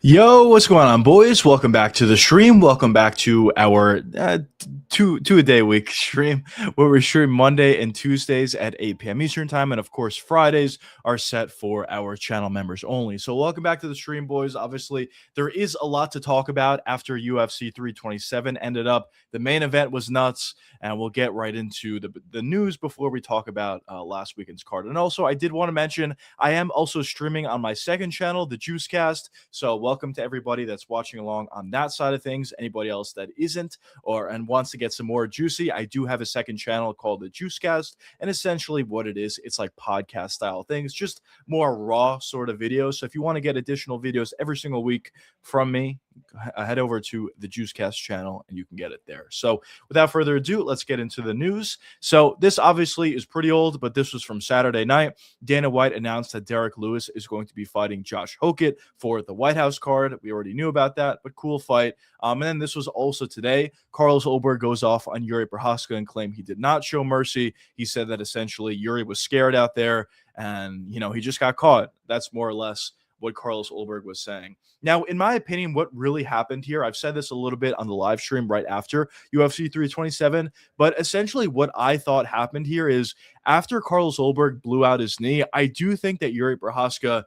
Yo, what's going on, boys? Welcome back to the stream. Welcome back to our two-a-day-week stream where we stream Monday and Tuesdays at 8 p.m. Eastern time, and of course Fridays are set for our channel members only. So welcome back to the stream, boys. Obviously, there is a lot to talk about after UFC 327 ended up. The main event was nuts, and we'll get right into the news before we talk about last weekend's card. And also, I did want to mention I am also streaming on my second channel, the Juicecast. So welcome to everybody that's watching along on that side of things. Anybody else that isn't and wants to get some more juicy, I do have a second channel called the Juicecast. And essentially what it is, it's like podcast style things, just more raw sort of videos. So if you want to get additional videos every single week from me, head over to the Juicecast channel and you can get it there. So without further ado, let's get into the news. So this obviously is pretty old, but this was from Saturday night. Dana White announced that Derek Lewis is going to be fighting Josh Hokit for the White House card. We already knew about that, but cool fight. And then this was also today. Carlos Ulberg goes off on Jiri Prochazka and claimed he did not show mercy. He said that essentially Jiri was scared out there and, he just got caught. That's more or less what Carlos Ulberg was saying. Now, in my opinion, what really happened here, I've said this a little bit on the live stream right after UFC 327, but essentially what I thought happened here is after Carlos Ulberg blew out his knee, I do think that Jiri Prochazka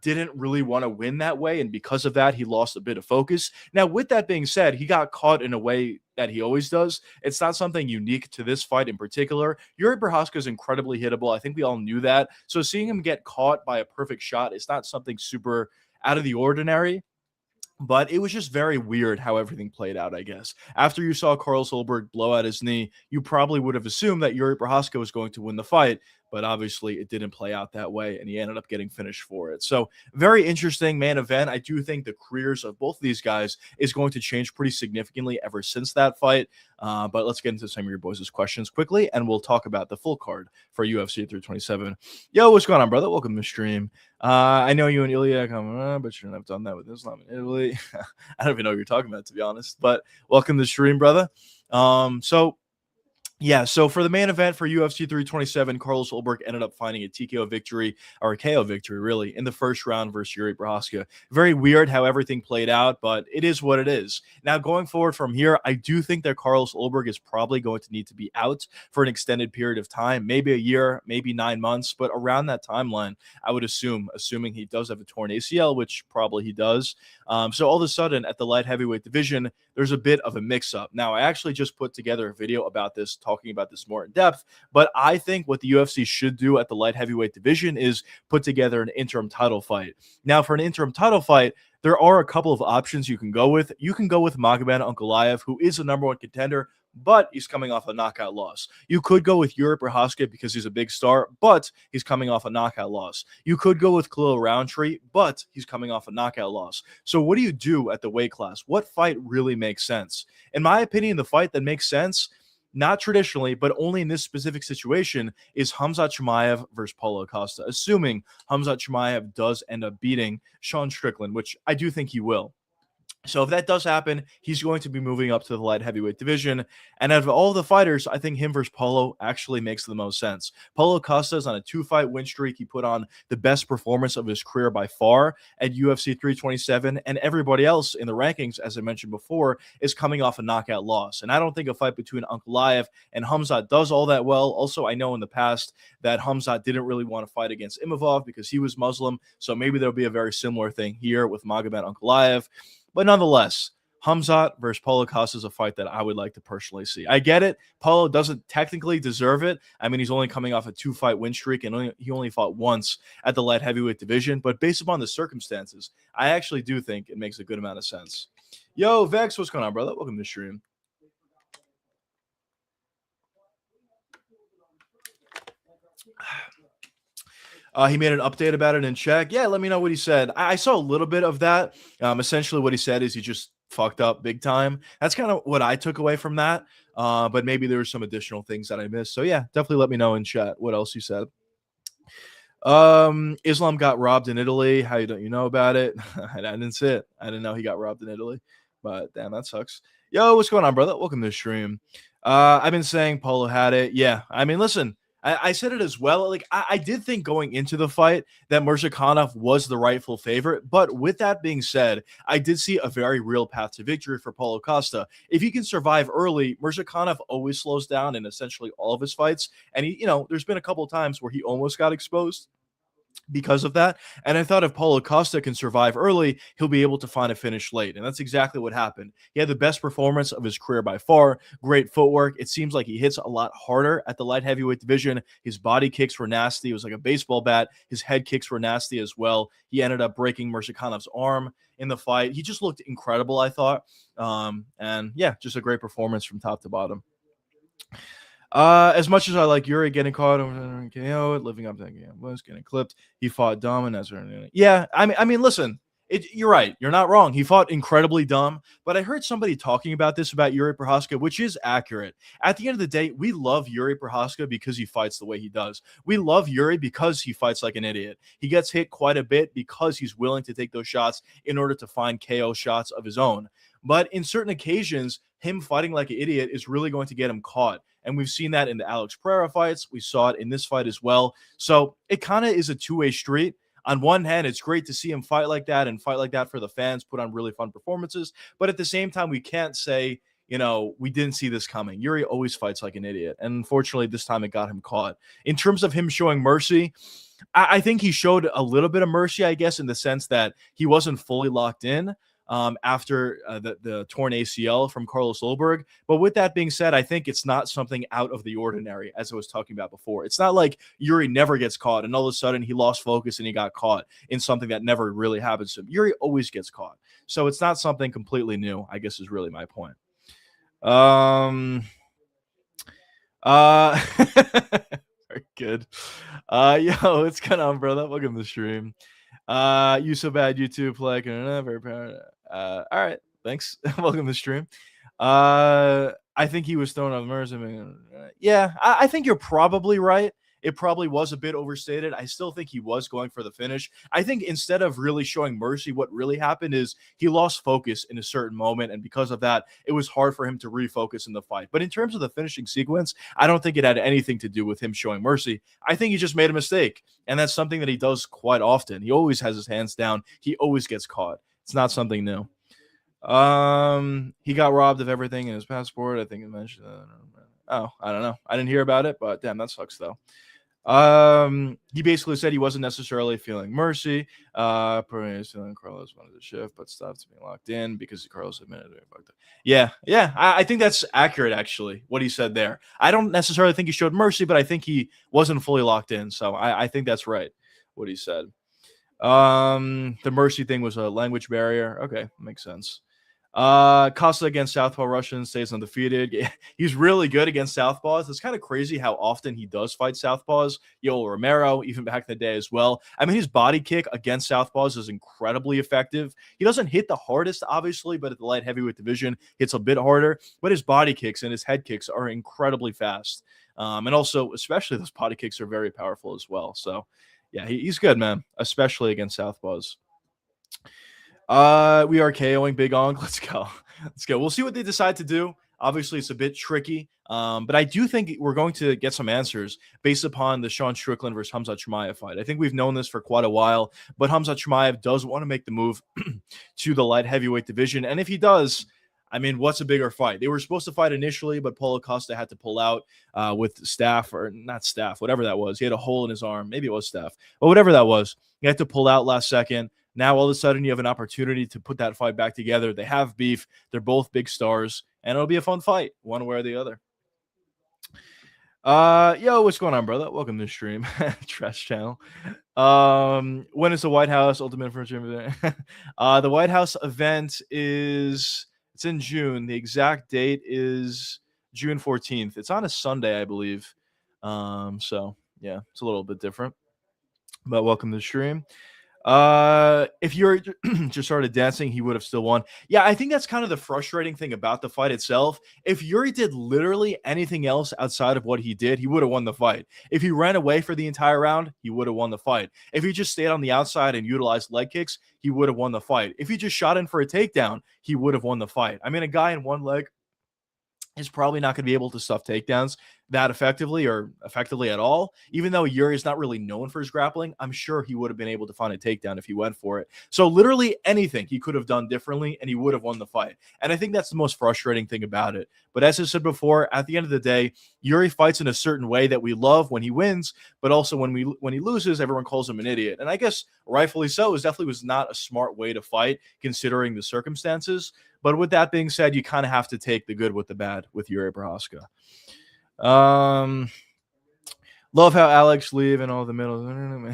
didn't really want to win that way, and because of that, he lost a bit of focus. Now, with that being said, he got caught in a way that he always does. It's not something unique to this fight in particular. Jiri Prochazka is incredibly hittable. I think we all knew that. So seeing him get caught by a perfect shot is not something super out of the ordinary. But it was just very weird how everything played out, I guess. After you saw Carlos Ulberg blow out his knee, you probably would have assumed that Jiri Prochazka was going to win the fight, but obviously it didn't play out that way, and he ended up getting finished for it. So very interesting main event. I do think the careers of both of these guys is going to change pretty significantly ever since that fight. But let's get into some of your boys' questions quickly, and we'll talk about the full card for UFC 327. Yo, what's going on, brother? Welcome to the stream. I know you and Ilya come, but you shouldn't have done that with Islam in Italy. I don't even know what you're talking about, to be honest. But welcome to the stream, brother. So for the main event for UFC 327, Carlos Ulberg ended up finding a TKO victory, or a KO victory, really, in the first round versus Jiri Prochazka. Very weird how everything played out, but it is what it is. Now, going forward from here, I do think that Carlos Ulberg is probably going to need to be out for an extended period of time, maybe a year, maybe 9 months, but around that timeline, I would assuming he does have a torn ACL, which probably he does. So all of a sudden, at the light heavyweight division, there's a bit of a mix-up. Now, I actually just put together a video about this, talking about this more in depth, but I think what the UFC should do at the light heavyweight division is put together an interim title fight. Now, for an interim title fight, there are a couple of options you can go with. You can go with Magomed Ankalaev, who is the #1 contender, but he's coming off a knockout loss. You could go with Jiri Prochazka because he's a big star, but he's coming off a knockout loss. You could go with Khalil Roundtree, but he's coming off a knockout loss. So what do you do at the weight class? What fight really makes sense? In my opinion, the fight that makes sense, not traditionally, but only in this specific situation, is Khamzat Chimaev versus Paulo Costa, assuming Khamzat Chimaev does end up beating Sean Strickland, which I do think he will. So if that does happen, he's going to be moving up to the light heavyweight division. And out of all the fighters, I think him versus Paulo actually makes the most sense. Paulo Costa is on a 2-fight win streak. He put on the best performance of his career by far at UFC 327. And everybody else in the rankings, as I mentioned before, is coming off a knockout loss. And I don't think a fight between Ankalaev and Khamzat does all that well. Also, I know in the past that Khamzat didn't really want to fight against Imavov because he was Muslim. So maybe there'll be a very similar thing here with Magomed Ankalaev. But nonetheless, Khamzat versus Paulo Costa is a fight that I would like to personally see. I get it. Paulo doesn't technically deserve it. I mean, he's only coming off a 2-fight win streak, and he only fought once at the light heavyweight division. But based upon the circumstances, I actually do think it makes a good amount of sense. Yo, Vex, what's going on, brother? Welcome to the stream. He made an update about it in check. Yeah, let me know what he said. I saw a little bit of that. Essentially, what he said is he just fucked up big time. That's kind of what I took away from that. But maybe there were some additional things that I missed. So yeah, definitely let me know in chat what else he said. Islam got robbed in Italy. How don't you know about it? I didn't see it. I didn't know he got robbed in Italy. But damn, that sucks. Yo, what's going on, brother? Welcome to the stream. I've been saying Paulo had it. Yeah, I mean, listen. I said it as well. Like I did think going into the fight that Murzakanov was the rightful favorite, but with that being said, I did see a very real path to victory for Paulo Costa. If he can survive early, Murzakanov always slows down in essentially all of his fights, and there's been a couple of times where he almost got exposed because of that. And I thought if Paulo Costa can survive early, he'll be able to find a finish late. And that's exactly what happened. He had the best performance of his career by far. Great footwork. It seems like he hits a lot harder at the light heavyweight division. His body kicks were nasty. It was like a baseball bat. His head kicks were nasty as well. He ended up breaking Murzakonov's arm in the fight. He just looked incredible, I thought. And yeah, just a great performance from top to bottom. As much as I like Yuri getting caught over KO, living up to that game, was getting clipped. He fought dumb, and that's yeah. I mean, listen, you're right. You're not wrong. He fought incredibly dumb, but I heard somebody talking about this about Yuri Prochazka, which is accurate. At the end of the day, we love Yuri Prochazka because he fights the way he does. We love Yuri because he fights like an idiot. He gets hit quite a bit because he's willing to take those shots in order to find KO shots of his own. But in certain occasions, him fighting like an idiot is really going to get him caught. And we've seen that in the Alex Pereira fights. We saw it in this fight as well. So it kind of is a two-way street. On one hand, it's great to see him fight like that and fight like that for the fans, put on really fun performances. But at the same time, we can't say, we didn't see this coming. Yuri always fights like an idiot. And unfortunately, this time it got him caught. In terms of him showing mercy, I think he showed a little bit of mercy, I guess, in the sense that he wasn't fully locked in. After the torn ACL from Carlos Ulberg. But with that being said, I think it's not something out of the ordinary, as I was talking about before. It's not like Yuri never gets caught and all of a sudden he lost focus and he got caught in something that never really happens to him. Yuri always gets caught. So it's not something completely new, I guess is really my point. Very good. Yo, what's going on, brother? Welcome to the stream. You so bad YouTube like very proud. All right, thanks. Welcome to the stream. I think he was thrown on Mercer. Yeah, I think you're probably right. It probably was a bit overstated. I still think he was going for the finish. I think instead of really showing mercy, what really happened is he lost focus in a certain moment. And because of that, it was hard for him to refocus in the fight. But in terms of the finishing sequence, I don't think it had anything to do with him showing mercy. I think he just made a mistake. And that's something that he does quite often. He always has his hands down. He always gets caught. It's not something new. He got robbed of everything in his passport. I think it mentioned that. Oh, I don't know. I didn't hear about it, but damn, that sucks though. He basically said he wasn't necessarily feeling mercy. Feeling Carlos wanted to shift, but stopped being locked in because Carlos admitted it. Yeah. I think that's accurate, actually, what he said there. I don't necessarily think he showed mercy, but I think he wasn't fully locked in. So I think that's right, what he said. The mercy thing was a language barrier. Okay, makes sense. Costa against Southpaw Russian stays undefeated. He's really good against Southpaws. It's kind of crazy how often he does fight Southpaws. Yoel Romero, even back in the day as well. I mean, his body kick against Southpaws is incredibly effective. He doesn't hit the hardest, obviously, but at the light heavyweight division, hits a bit harder. But his body kicks and his head kicks are incredibly fast. And also, especially those body kicks are very powerful as well. So, yeah, he's good, man, especially against Southpaws. We are KOing Big Ong. Let's go. We'll see what they decide to do. Obviously, it's a bit tricky, but I do think we're going to get some answers based upon the Sean Strickland versus Khamzat Chimaev fight. I think we've known this for quite a while, but Khamzat Chimaev does want to make the move to the light heavyweight division, and if he does, I mean, what's a bigger fight? They were supposed to fight initially, but Paulo Costa had to pull out with staph, or not staph, whatever that was. He had a hole in his arm. Maybe it was staph, but whatever that was, he had to pull out last second. Now, all of a sudden, you have an opportunity to put that fight back together. They have beef. They're both big stars, and it'll be a fun fight, one way or the other. Yo, what's going on, brother? Welcome to the stream. Trash channel. When is the White House Ultimate Frontier event? The White House event it's in June. The exact date is June 14th. It's on a Sunday, I believe. So yeah, it's a little bit different. But welcome to the stream. If Yuri just started dancing, he would have still won. Yeah, I think that's kind of the frustrating thing about the fight itself. If Yuri did literally anything else outside of what he did, he would have won the fight. If he ran away for the entire round, he would have won the fight. If he just stayed on the outside and utilized leg kicks, he would have won the fight. If he just shot in for a takedown, he would have won the fight. I mean, a guy in one leg is probably not going to be able to stuff takedowns that effectively or effectively at all. Even though Yuri is not really known for his grappling, I'm sure he would have been able to find a takedown if he went for it. So literally anything he could have done differently and he would have won the fight. And I think that's the most frustrating thing about it. But as I said before, at the end of the day, Yuri fights in a certain way that we love when he wins, but also when he loses, everyone calls him an idiot. And I guess rightfully so. It definitely was not a smart way to fight considering the circumstances. But with that being said, you kind of have to take the good with the bad with Jiri Prochazka. Love how Alex leave and all the middle.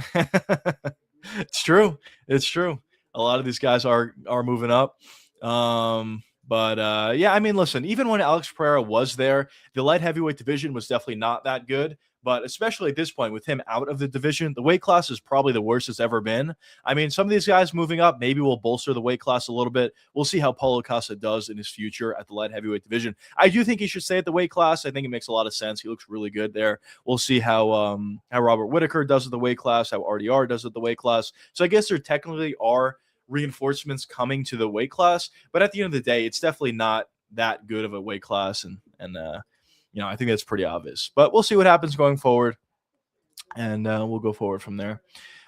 It's true. It's true. A lot of these guys are moving up. But yeah, I mean, listen, even when Alex Pereira was there, the light heavyweight division was definitely not that good. But especially at this point, with him out of the division, the weight class is probably the worst it's ever been. I mean, some of these guys moving up maybe will bolster the weight class a little bit. We'll see how Paulo Costa does in his future at the light heavyweight division. I do think he should stay at the weight class. I think it makes a lot of sense. He looks really good there. We'll see how Robert Whitaker does at the weight class, how RDR does at the weight class. So I guess there technically are reinforcements coming to the weight class, but at the end of the day, it's definitely not that good of a weight class, and I think that's pretty obvious. But we'll see what happens going forward, and we'll go forward from there.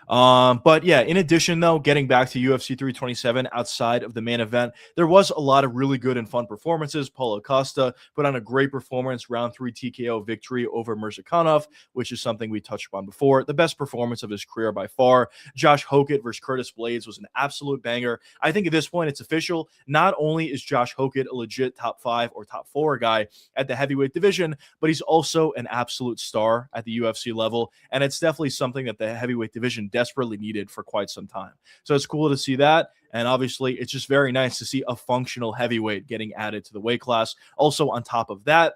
But yeah, in addition, though, getting back to UFC 327 outside of the main event, there was a lot of really good and fun performances. Paulo Costa put on a great performance, round 3 TKO victory over Mirzakhanov, which is something we touched upon before. The best performance of his career by far. Josh Hokit versus Curtis Blades was an absolute banger. I think at this point it's official. Not only is Josh Hokit a legit top 5 or top 4 guy at the heavyweight division, but he's also an absolute star at the UFC level, and it's definitely something that the heavyweight division desperately needed for quite some time. So it's cool to see that. And obviously, it's just very nice to see a functional heavyweight getting added to the weight class. Also, on top of that,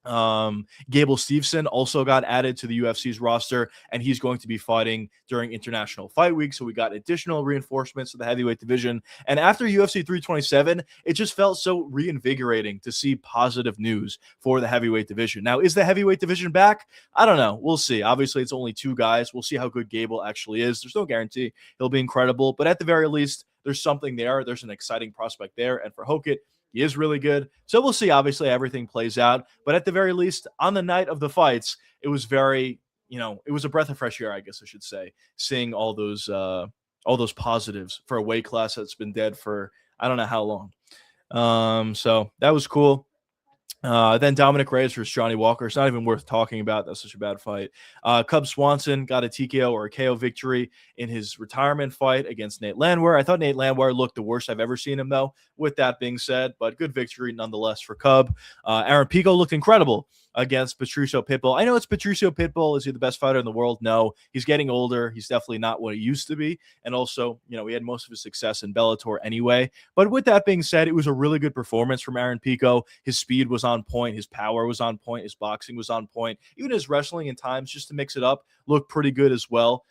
Gable Steveson also got added to the UFC's roster, and he's going to be fighting during International Fight Week. So we got additional reinforcements to the heavyweight division. And after UFC 327, it just felt so reinvigorating to see positive news for the heavyweight division. Now, is the heavyweight division back? I don't know. We'll see. Obviously, it's only 2 guys. We'll see how good Gable actually is. There's no guarantee he'll be incredible, but at the very least, there's something there. There's an exciting prospect there. And for Hokit, he is really good. So we'll see. Obviously, everything plays out. But at the very least, on the night of the fights, it was very, it was a breath of fresh air, I guess I should say, seeing all those positives for a weight class that's been dead for I don't know how long. So that was cool. Then Dominic Reyes versus Johnny Walker. It's not even worth talking about. That's such a bad fight. Cub Swanson got a TKO or a KO victory in his retirement fight against Nate Landwehr. I thought Nate Landwehr looked the worst I've ever seen him, though, with that being said, but good victory nonetheless for Cub. Aaron Pico looked incredible against Patricio Pitbull. I know it's Patricio Pitbull. Is he the best fighter in the world? No. He's getting older. He's definitely not what he used to be. And also, he had most of his success in Bellator anyway. But with that being said, it was a really good performance from Aaron Pico. His speed was on point. His power was on point. His boxing was on point. Even his wrestling in times, just to mix it up, looked pretty good as well.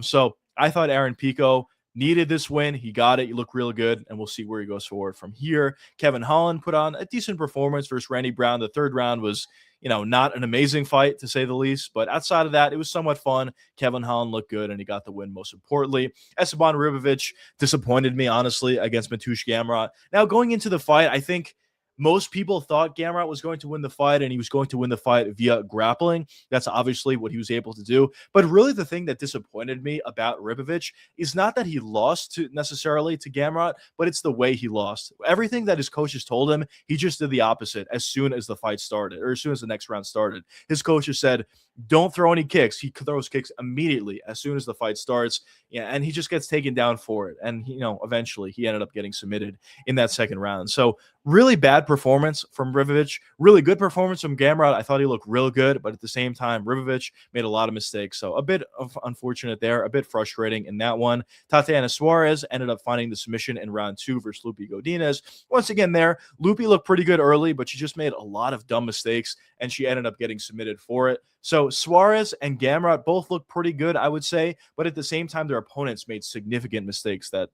So I thought Aaron Pico needed this win. He got it. He looked real good, and we'll see where he goes forward from here. Kevin Holland put on a decent performance versus Randy Brown. The third round was, not an amazing fight, to say the least. But outside of that, it was somewhat fun. Kevin Holland looked good, and he got the win most importantly. Esteban Ribovic disappointed me, honestly, against Mateusz Gamrot. Now, going into the fight, I think most people thought Gamrot was going to win the fight, and he was going to win the fight via grappling. That's obviously what he was able to do. But really the thing that disappointed me about Ribovic is not that he lost necessarily to Gamrot, but it's the way he lost. Everything that his coaches told him, he just did the opposite as soon as the fight started, or as soon as the next round started. His coaches said, don't throw any kicks. He throws kicks immediately as soon as the fight starts. Yeah, and he just gets taken down for it. And, eventually he ended up getting submitted in that second round. So really bad performance from Ribovic. Really good performance from Gamrot. I thought he looked real good, but at the same time, Ribovic made a lot of mistakes. So a bit of unfortunate there, a bit frustrating in that one. Tatiana Suarez ended up finding the submission in round 2 versus Lupi Godinez. Once again there, Lupi looked pretty good early, but she just made a lot of dumb mistakes, and she ended up getting submitted for it. So Suarez and Gamrot both looked pretty good, I would say, but at the same time, their opponents made significant mistakes that,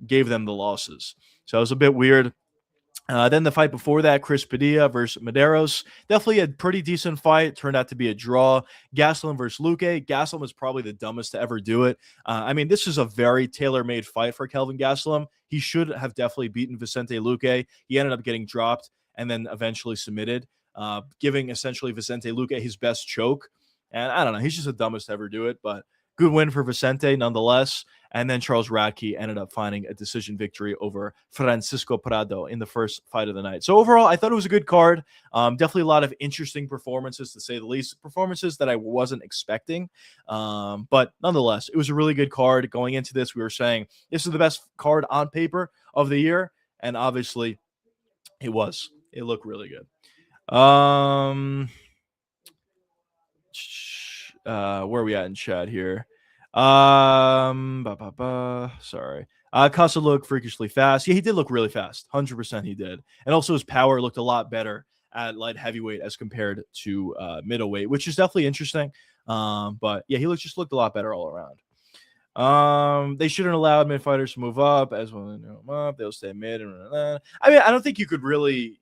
gave them the losses. So it was a bit weird. Then the fight before that, Chris Padilla versus Medeiros. Definitely a pretty decent fight. Turned out to be a draw. Gastelum versus Luque. Gastelum was probably the dumbest to ever do it. This is a very tailor-made fight for Kelvin Gastelum. He should have definitely beaten Vicente Luque. He ended up getting dropped. and then eventually submitted, giving essentially Vicente Luque his best choke. And I don't know, he's just the dumbest to ever do it, but good win for Vicente nonetheless. And then Charles Radke ended up finding a decision victory over Francisco Prado in the first fight of the night. So overall, I thought it was a good card. Definitely a lot of interesting performances, to say the least. Performances that I wasn't expecting. But nonetheless, it was a really good card. Going into this, we were saying this is the best card on paper of the year. And obviously, it was. It looked really good. Where are we at in chat here? Sorry. Casa looked freakishly fast. Yeah, he did look really fast. 100% he did. And also his power looked a lot better at light heavyweight as compared to middleweight, which is definitely interesting. But yeah, he just looked a lot better all around. They shouldn't allow mid fighters to move up as well. They'll stay mid. I mean, I don't think you could really,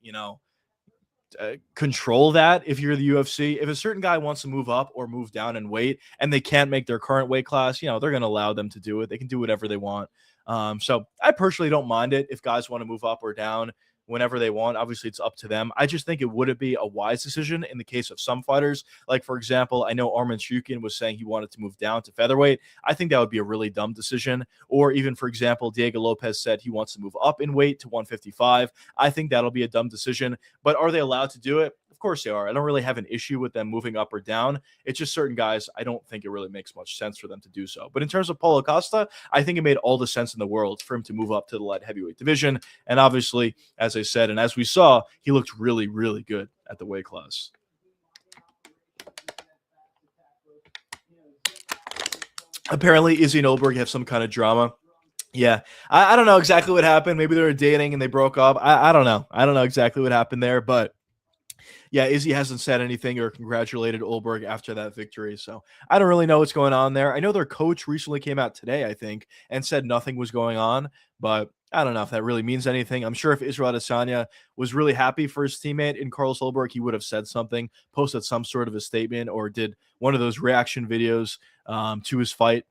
control that if you're the UFC. If a certain guy wants to move up or move down in weight and they can't make their current weight class, they're going to allow them to do it. They can do whatever they want. So I personally don't mind it if guys want to move up or down whenever they want. Obviously, it's up to them. I just think it wouldn't be a wise decision in the case of some fighters. Like, for example, I know Arman Shukin was saying he wanted to move down to featherweight. I think that would be a really dumb decision. Or even, for example, Diego Lopez said he wants to move up in weight to 155. I think that'll be a dumb decision. But are they allowed to do it? Of course they are. I don't really have an issue with them moving up or down. It's just certain guys, I don't think it really makes much sense for them to do so. But in terms of Paulo Costa, I think it made all the sense in the world for him to move up to the light heavyweight division. And obviously, as I said, and as we saw, he looked really, really good at the weight class. Apparently, Izzy and Ulberg have some kind of drama. Yeah, I don't know exactly what happened. Maybe they were dating and they broke up. I don't know. I don't know exactly what happened there, but yeah, Izzy hasn't said anything or congratulated Ulberg after that victory. So I don't really know what's going on there. I know their coach recently came out today, I think, and said nothing was going on, but I don't know if that really means anything. I'm sure if Israel Adesanya was really happy for his teammate in Carlos Ulberg, he would have said something, posted some sort of a statement, or did one of those reaction videos to his fight,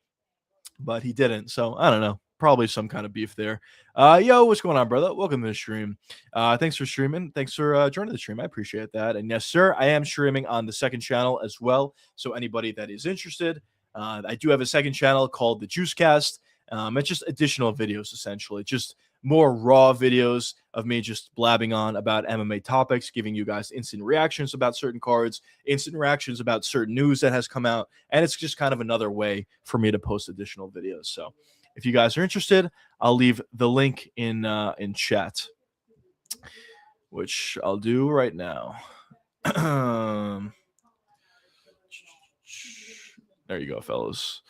but he didn't. So I don't know. Probably some kind of beef there. Yo, what's going on, brother? Welcome to the stream. Thanks for streaming. Thanks for joining the stream. I appreciate that. And yes, sir, I am streaming on the second channel as well. So anybody that is interested, I do have a second channel called the Juicecast. It's just additional videos, essentially. Just more raw videos of me just blabbing on about MMA topics, giving you guys instant reactions about certain cards, instant reactions about certain news that has come out. And it's just kind of another way for me to post additional videos. So if you guys are interested, I'll leave the link in chat, which I'll do right now. There you go, fellas.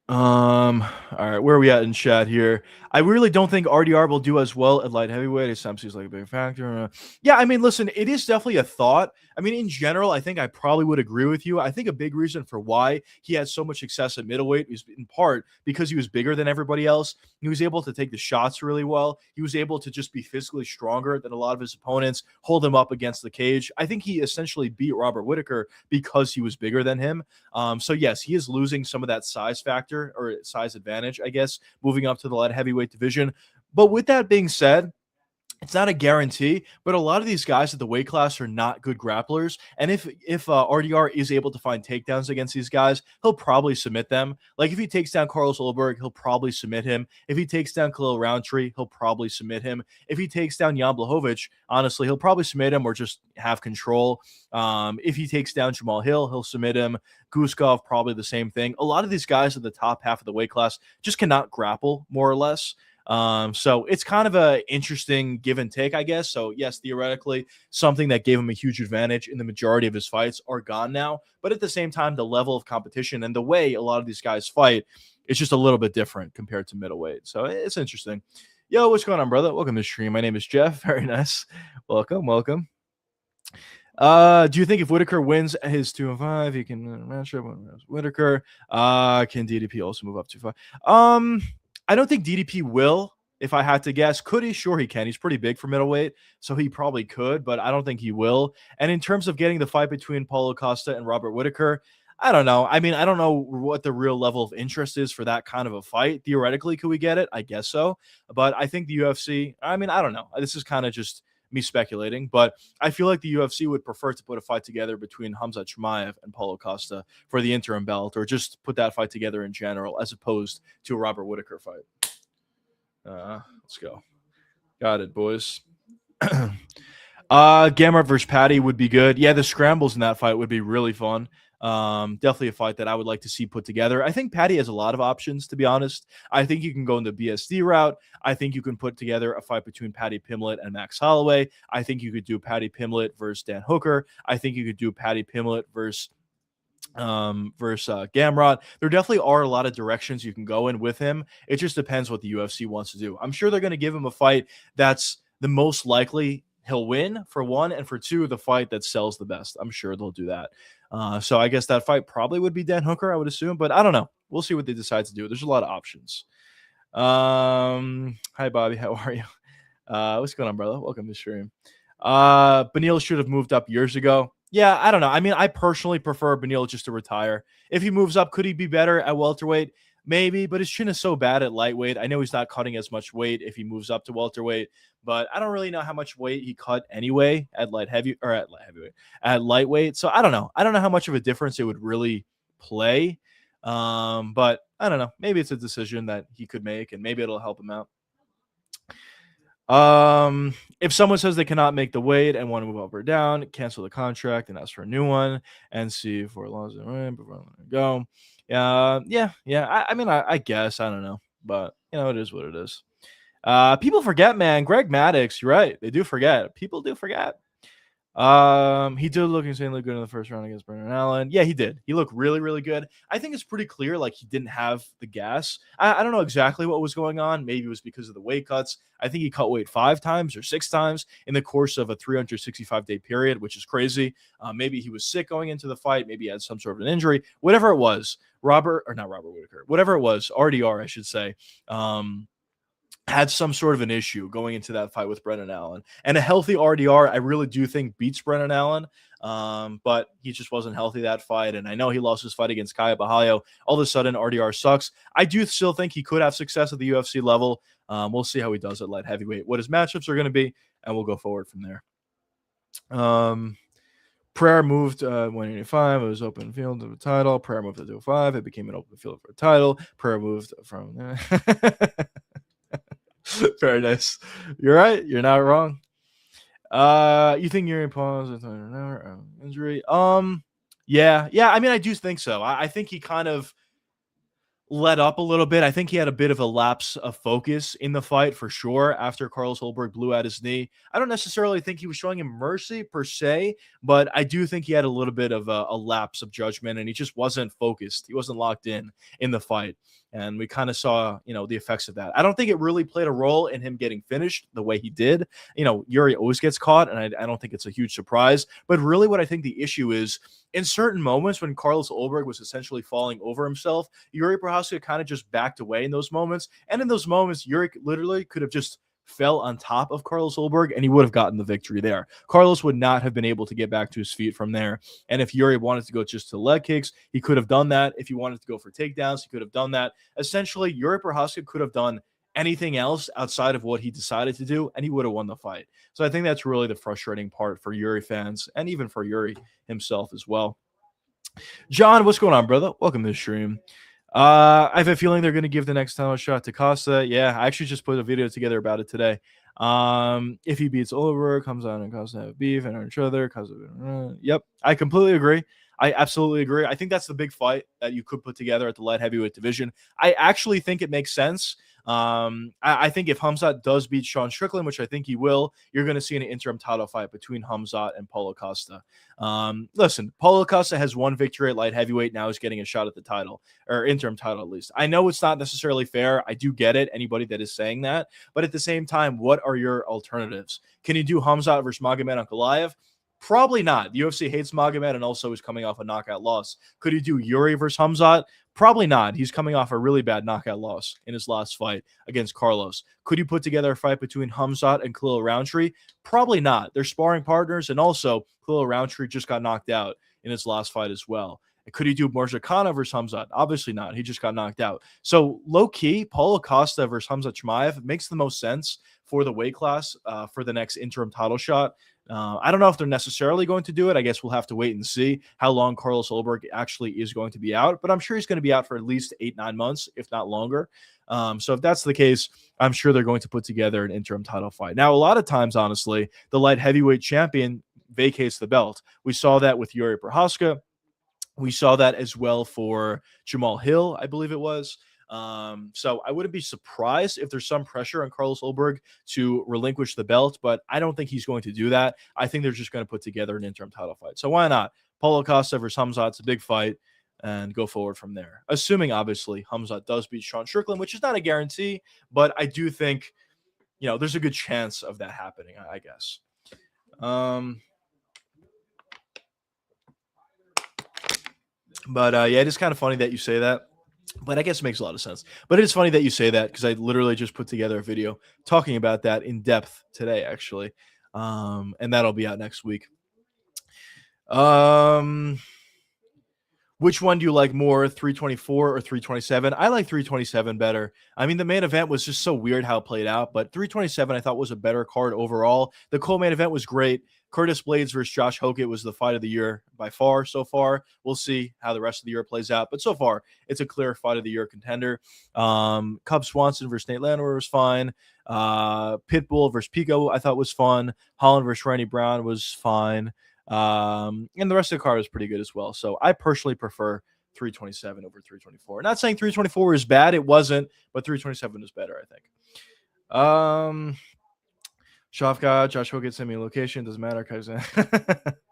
All right, where are we at in chat here? I really don't think RDR will do as well at light heavyweight. It seems like a big factor. Yeah, I mean, listen, it is definitely a thought. I mean, in general, I think I probably would agree with you. I think a big reason for why he had so much success at middleweight is in part because he was bigger than everybody else. He was able to take the shots really well. He was able to just be physically stronger than a lot of his opponents, hold him up against the cage. I think he essentially beat Robert Whittaker because he was bigger than him. So yes, he is losing some of that size factor or size advantage, I guess, moving up to the light heavyweight division. But with that being said, it's not a guarantee, but a lot of these guys at the weight class are not good grapplers. And if RDR is able to find takedowns against these guys, he'll probably submit them. Like if he takes down Carlos Ulberg, he'll probably submit him. If he takes down Khalil Roundtree, he'll probably submit him. If he takes down Jan Blachowicz, honestly, he'll probably submit him or just have control. If he takes down Jamal Hill, he'll submit him. Guskov, probably the same thing. A lot of these guys at the top half of the weight class just cannot grapple, more or less. So it's kind of a interesting give and take, I guess. So yes, theoretically, something that gave him a huge advantage in the majority of his fights are gone now. But at the same time, the level of competition and the way a lot of these guys fight is just a little bit different compared to middleweight. So it's interesting. Yo, what's going on, brother? Welcome to the stream. My name is Jeff. Very nice. Welcome. Do you think if Whittaker wins his 2-5, he can match up with Whittaker? Can DDP also move up 2-5? I don't think DDP will, if I had to guess. Could he? Sure he can. He's pretty big for middleweight, so he probably could, but I don't think he will. And in terms of getting the fight between Paulo Costa and Robert Whittaker, I don't know. I mean, I don't know what the real level of interest is for that kind of a fight. Theoretically, could we get it? I guess so. But I think the UFC, I mean, I don't know. This is kind of just me speculating, but I feel like the UFC would prefer to put a fight together between Khamzat Chimaev and Paulo Costa for the interim belt, or just put that fight together in general, as opposed to a Robert Whittaker fight. Let's go. Got it, boys. Gamrot versus Patty would be good. Yeah, the scrambles in that fight would be really fun. Definitely a fight that I would like to see put together. I think Patty has a lot of options, to be honest. I think you can go in the BSD route. I think you can put together a fight between Patty Pimblett and Max Holloway. I think you could do Patty Pimblett versus Dan Hooker. I think you could do Patty Pimblett versus Gamrot. There definitely are a lot of directions you can go in with him. It just depends what the UFC wants to do. I'm sure they're going to give him a fight that's the most likely he'll win, for one, and for two, the fight that sells the best. I'm sure they'll do that. So I guess that fight probably would be Dan Hooker, I would assume, but I don't know. We'll see what they decide to do. There's a lot of options. Hi, Bobby. How are you? What's going on, brother? Welcome to the stream. Beneil should have moved up years ago. Yeah, I don't know. I mean, I personally prefer Beneil just to retire. If he moves up, could he be better at welterweight? Maybe, but his chin is so bad at lightweight. I know he's not cutting as much weight if he moves up to welterweight, but I don't really know how much weight he cut anyway at at lightweight. So I don't know. I don't know how much of a difference it would really play. But I don't know. Maybe it's a decision that he could make, and maybe it'll help him out. If someone says they cannot make the weight and want to move up or down, cancel the contract and ask for a new one and see for laws before go. Yeah. I mean, I guess I don't know, but you know, it is what it is. People forget, man. Greg Maddux, you're right. They do forget. People do forget. He did look insanely good in the first round against Brendan Allen. Yeah, he did. He looked really, really good. I think it's pretty clear, like, he didn't have the gas. I don't know exactly what was going on. Maybe it was because of the weight cuts. I think he cut weight 5 times or 6 times in the course of a 365-day period, which is crazy. Maybe he was sick going into the fight. Maybe he had some sort of an injury. Whatever it was, not Robert Whittaker. Whatever it was, RDR, I should say. Had some sort of an issue going into that fight with Brendan Allen. And a healthy RDR, I really do think beats Brendan Allen, but he just wasn't healthy that fight. And I know he lost his fight against Kaya Bahayo. All of a sudden, RDR sucks. I do still think he could have success at the UFC level. We'll see how he does at light heavyweight, what his matchups are going to be, and we'll go forward from there. Prayer moved 185. It was open field to the title. Prayer moved to 205. It became an open field for a title. Prayer moved from... Very nice. You're right. You're not wrong. You think you're in pause injury? Yeah. I mean, I do think so. I think he kind of let up a little bit. I think he had a bit of a lapse of focus in the fight for sure after Carlos Ulberg blew out his knee. I don't necessarily think he was showing him mercy per se, but I do think he had a little bit of a lapse of judgment, and he just wasn't focused. He wasn't locked in the fight. And we kind of saw, the effects of that. I don't think it really played a role in him getting finished the way he did. Jiri always gets caught, and I don't think it's a huge surprise. But really what I think the issue is, in certain moments when Carlos Ulberg was essentially falling over himself, Jiri Prochazka kind of just backed away in those moments. And in those moments, Jiri literally could have just fell on top of Carlos Ulberg, and he would have gotten the victory there. Carlos would not have been able to get back to his feet from there. And if Jiri wanted to go just to leg kicks, he could have done that. If he wanted to go for takedowns, he could have done that. Essentially, Jiri Prochazka could have done anything else outside of what he decided to do, and he would have won the fight. So I think that's really the frustrating part for Jiri fans, and even for Jiri himself as well. John, what's going on, brother? Welcome to the stream. I have a feeling they're going to give the next title shot to Costa. Yeah, I actually just put a video together about it today. If he beats Ulberg, comes on and Costa have beef and each other. Yep, I completely agree. I absolutely agree. I think that's the big fight that you could put together at the light heavyweight division. I actually think it makes sense. I think if Khamzat does beat Sean Strickland, which I think he will, you're going to see an interim title fight between Khamzat and Paulo Costa. Listen, Paulo Costa has one victory at light heavyweight. Now he's getting a shot at the title, or interim title at least. I know it's not necessarily fair. I do get it, anybody that is saying that. But at the same time, what are your alternatives? Can you do Khamzat versus Magomed Ankalaev? Probably not. The UFC hates Magomed and also is coming off a knockout loss. Could he do Jiri versus Khamzat? Probably not. He's coming off a really bad knockout loss in his last fight against Carlos. Could you put together a fight between Khamzat and Khalil Roundtree? Probably not. They're sparring partners, and also Khalil Roundtree just got knocked out in his last fight as well. Could he do Morzakana versus Hamzat? Obviously not. He just got knocked out. So low key, Paulo Costa versus Hamzat Chimaev makes the most sense for the weight class for the next interim title shot. I don't know if they're necessarily going to do it. I guess we'll have to wait and see how long Carlos Ulberg actually is going to be out. But I'm sure he's going to be out for at least 8-9 months, if not longer. So if that's the case, I'm sure they're going to put together an interim title fight. Now, a lot of times, honestly, the light heavyweight champion vacates the belt. We saw that with Jiri Prochazka. We saw that as well for Jamal Hill, I believe it was. So I wouldn't be surprised if there's some pressure on Carlos Ulberg to relinquish the belt, but I don't think he's going to do that. I think they're just going to put together an interim title fight. So why not? Paulo Costa versus Hamzat, it's a big fight, and go forward from there. Assuming, obviously, Hamzat does beat Sean Strickland, which is not a guarantee, but I do think, there's a good chance of that happening, I guess. But yeah, it is kind of funny that you say that. But I guess it makes a lot of sense. But it is funny that you say that because I literally just put together a video talking about that in depth today, actually. And that'll be out next week. Which one do you like more, 324 or 327? I like 327 better. I mean, the main event was just so weird how it played out, but 327 I thought was a better card overall. The co-main event was great. Curtis Blades versus Josh Hokit was the fight of the year by far so far. We'll see how the rest of the year plays out, but so far it's a clear fight of the year contender. Cub Swanson versus Nate Landwehr was fine. Pitbull versus Pico I thought was fun. Holland versus Randy Brown was fine. And the rest of the card was pretty good as well. So I personally prefer 327 over 324. Not saying 324 is bad. It wasn't, but 327 is better, I think. Shavkat, Josh Hokit sent me a location. Doesn't matter.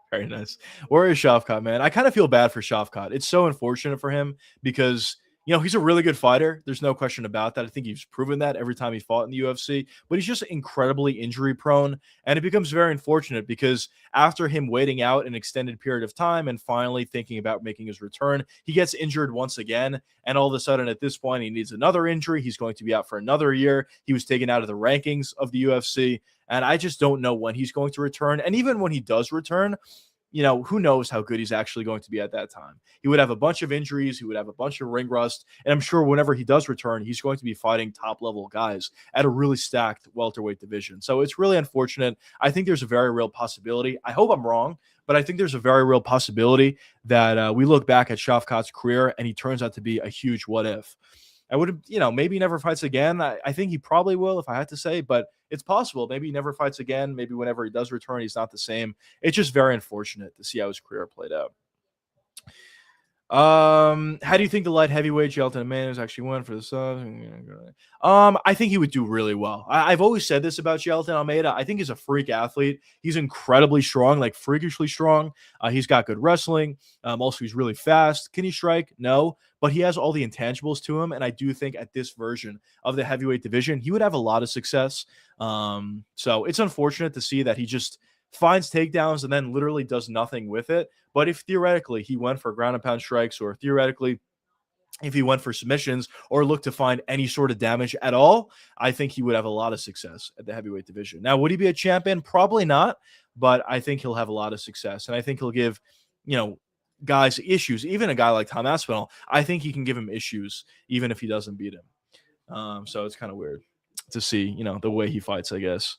Very nice. Where is Shavkat, man? I kind of feel bad for Shavkat. It's so unfortunate for him because he's a really good fighter. There's no question about that. I think he's proven that every time he fought in the UFC, but he's just incredibly injury prone. And it becomes very unfortunate because after him waiting out an extended period of time and finally thinking about making his return, he gets injured once again. And all of a sudden at this point, he needs another injury. He's going to be out for another year. He was taken out of the rankings of the UFC. And I just don't know when he's going to return. And even when he does return, who knows how good he's actually going to be at that time. He would have a bunch of injuries. He would have a bunch of ring rust. And I'm sure whenever he does return, he's going to be fighting top-level guys at a really stacked welterweight division. So it's really unfortunate. I think there's a very real possibility. I hope I'm wrong, but I think there's a very real possibility that we look back at Shavkat's career and he turns out to be a huge what-if. I would have, maybe he never fights again. I think he probably will, if I had to say, but it's possible. Maybe he never fights again. Maybe whenever he does return, he's not the same. It's just very unfortunate to see how his career played out. How do you think the light heavyweight Jelton Emmanuel actually won for the subs? I think he would do really well. I've always said this about Jelton Almeida. I think he's a freak athlete. He's incredibly strong, like freakishly strong. He's got good wrestling. Also, he's really fast. Can he strike? No, but he has all the intangibles to him. And I do think at this version of the heavyweight division, he would have a lot of success. So it's unfortunate to see that he just finds takedowns and then literally does nothing with it. But if theoretically he went for ground and pound strikes, or theoretically if he went for submissions or looked to find any sort of damage at all, I think he would have a lot of success at the heavyweight division. Now, would he be a champion? Probably not, but I think he'll have a lot of success. And I think he'll give, guys issues. Even a guy like Tom Aspinall, I think he can give him issues even if he doesn't beat him. So it's kind of weird to see, the way he fights, I guess.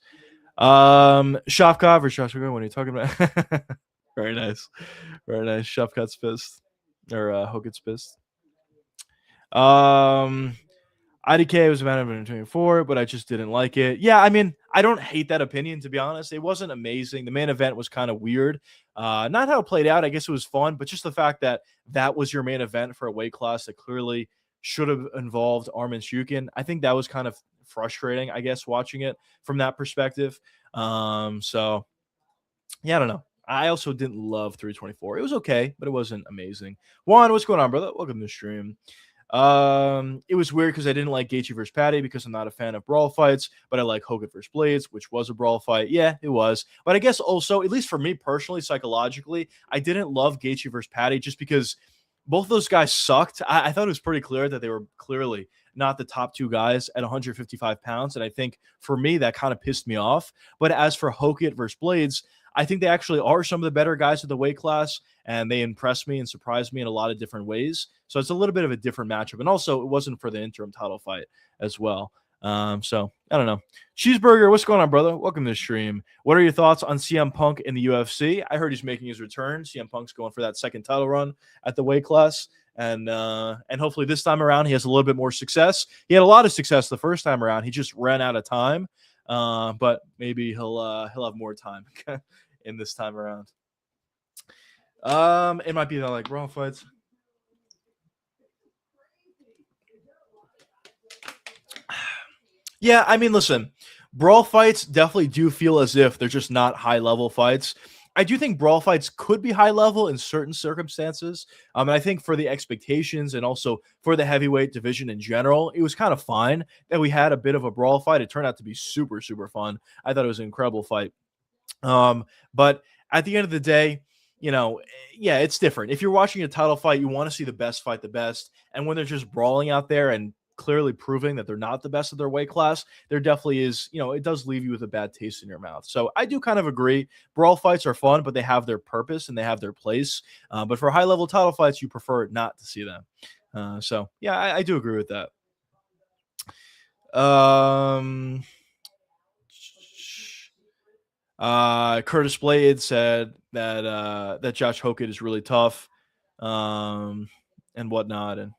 Shavkat versus Joshua, what are you talking about? Very nice. Very nice. Shavkat's pissed. Or Hokit's pissed. IDK was about 124, but I just didn't like it. Yeah, I mean, I don't hate that opinion, to be honest. It wasn't amazing. The main event was kind of weird. Not how it played out. I guess it was fun, but just the fact that that was your main event for a weight class that clearly should have involved Arman Shukin. I think that was kind of frustrating, I guess, watching it from that perspective. So yeah, I don't know. I also didn't love 324. It was okay, but it wasn't amazing. Juan, what's going on, brother? Welcome to the stream. It was weird because I didn't like Gaethje versus Patty because I'm not a fan of brawl fights, but I like Hokit versus Blades, which was a brawl fight. Yeah, it was. But I guess also, at least for me personally, psychologically, I didn't love Gaethje versus Patty just because both those guys sucked. I thought it was pretty clear that they were clearly not the top two guys at 155 pounds. And I think for me, that kind of pissed me off. But as for Hokit versus Blades, I think they actually are some of the better guys at the weight class, and they impressed me and surprised me in a lot of different ways. So it's a little bit of a different matchup. And also, it wasn't for the interim title fight as well. So I don't know. Cheeseburger, what's going on, brother? Welcome to the stream. What are your thoughts on CM Punk in the UFC? I heard he's making his return. CM Punk's going for that second title run at the weight class. And hopefully this time around he has a little bit more success. He had a lot of success the first time around. He just ran out of time. But maybe he'll have more time in this time around. It might be like Raw fights. Yeah, I mean, listen, brawl fights definitely do feel as if they're just not high level fights. I do think brawl fights could be high level in certain circumstances. And I think for the expectations and also for the heavyweight division in general, it was kind of fine that we had a bit of a brawl fight. It turned out to be super, super fun. I thought it was an incredible fight. But at the end of the day, yeah, it's different. If you're watching a title fight, you want to see the best fight the best. And when they're just brawling out there and clearly proving that they're not the best of their weight class, there definitely is, it does leave you with a bad taste in your mouth. So I do kind of agree. Brawl fights are fun, but they have their purpose and they have their place. But for high level title fights, you prefer not to see them. So yeah, I do agree with that. Curtis Blade said that Josh Hokit is really tough. And whatnot, and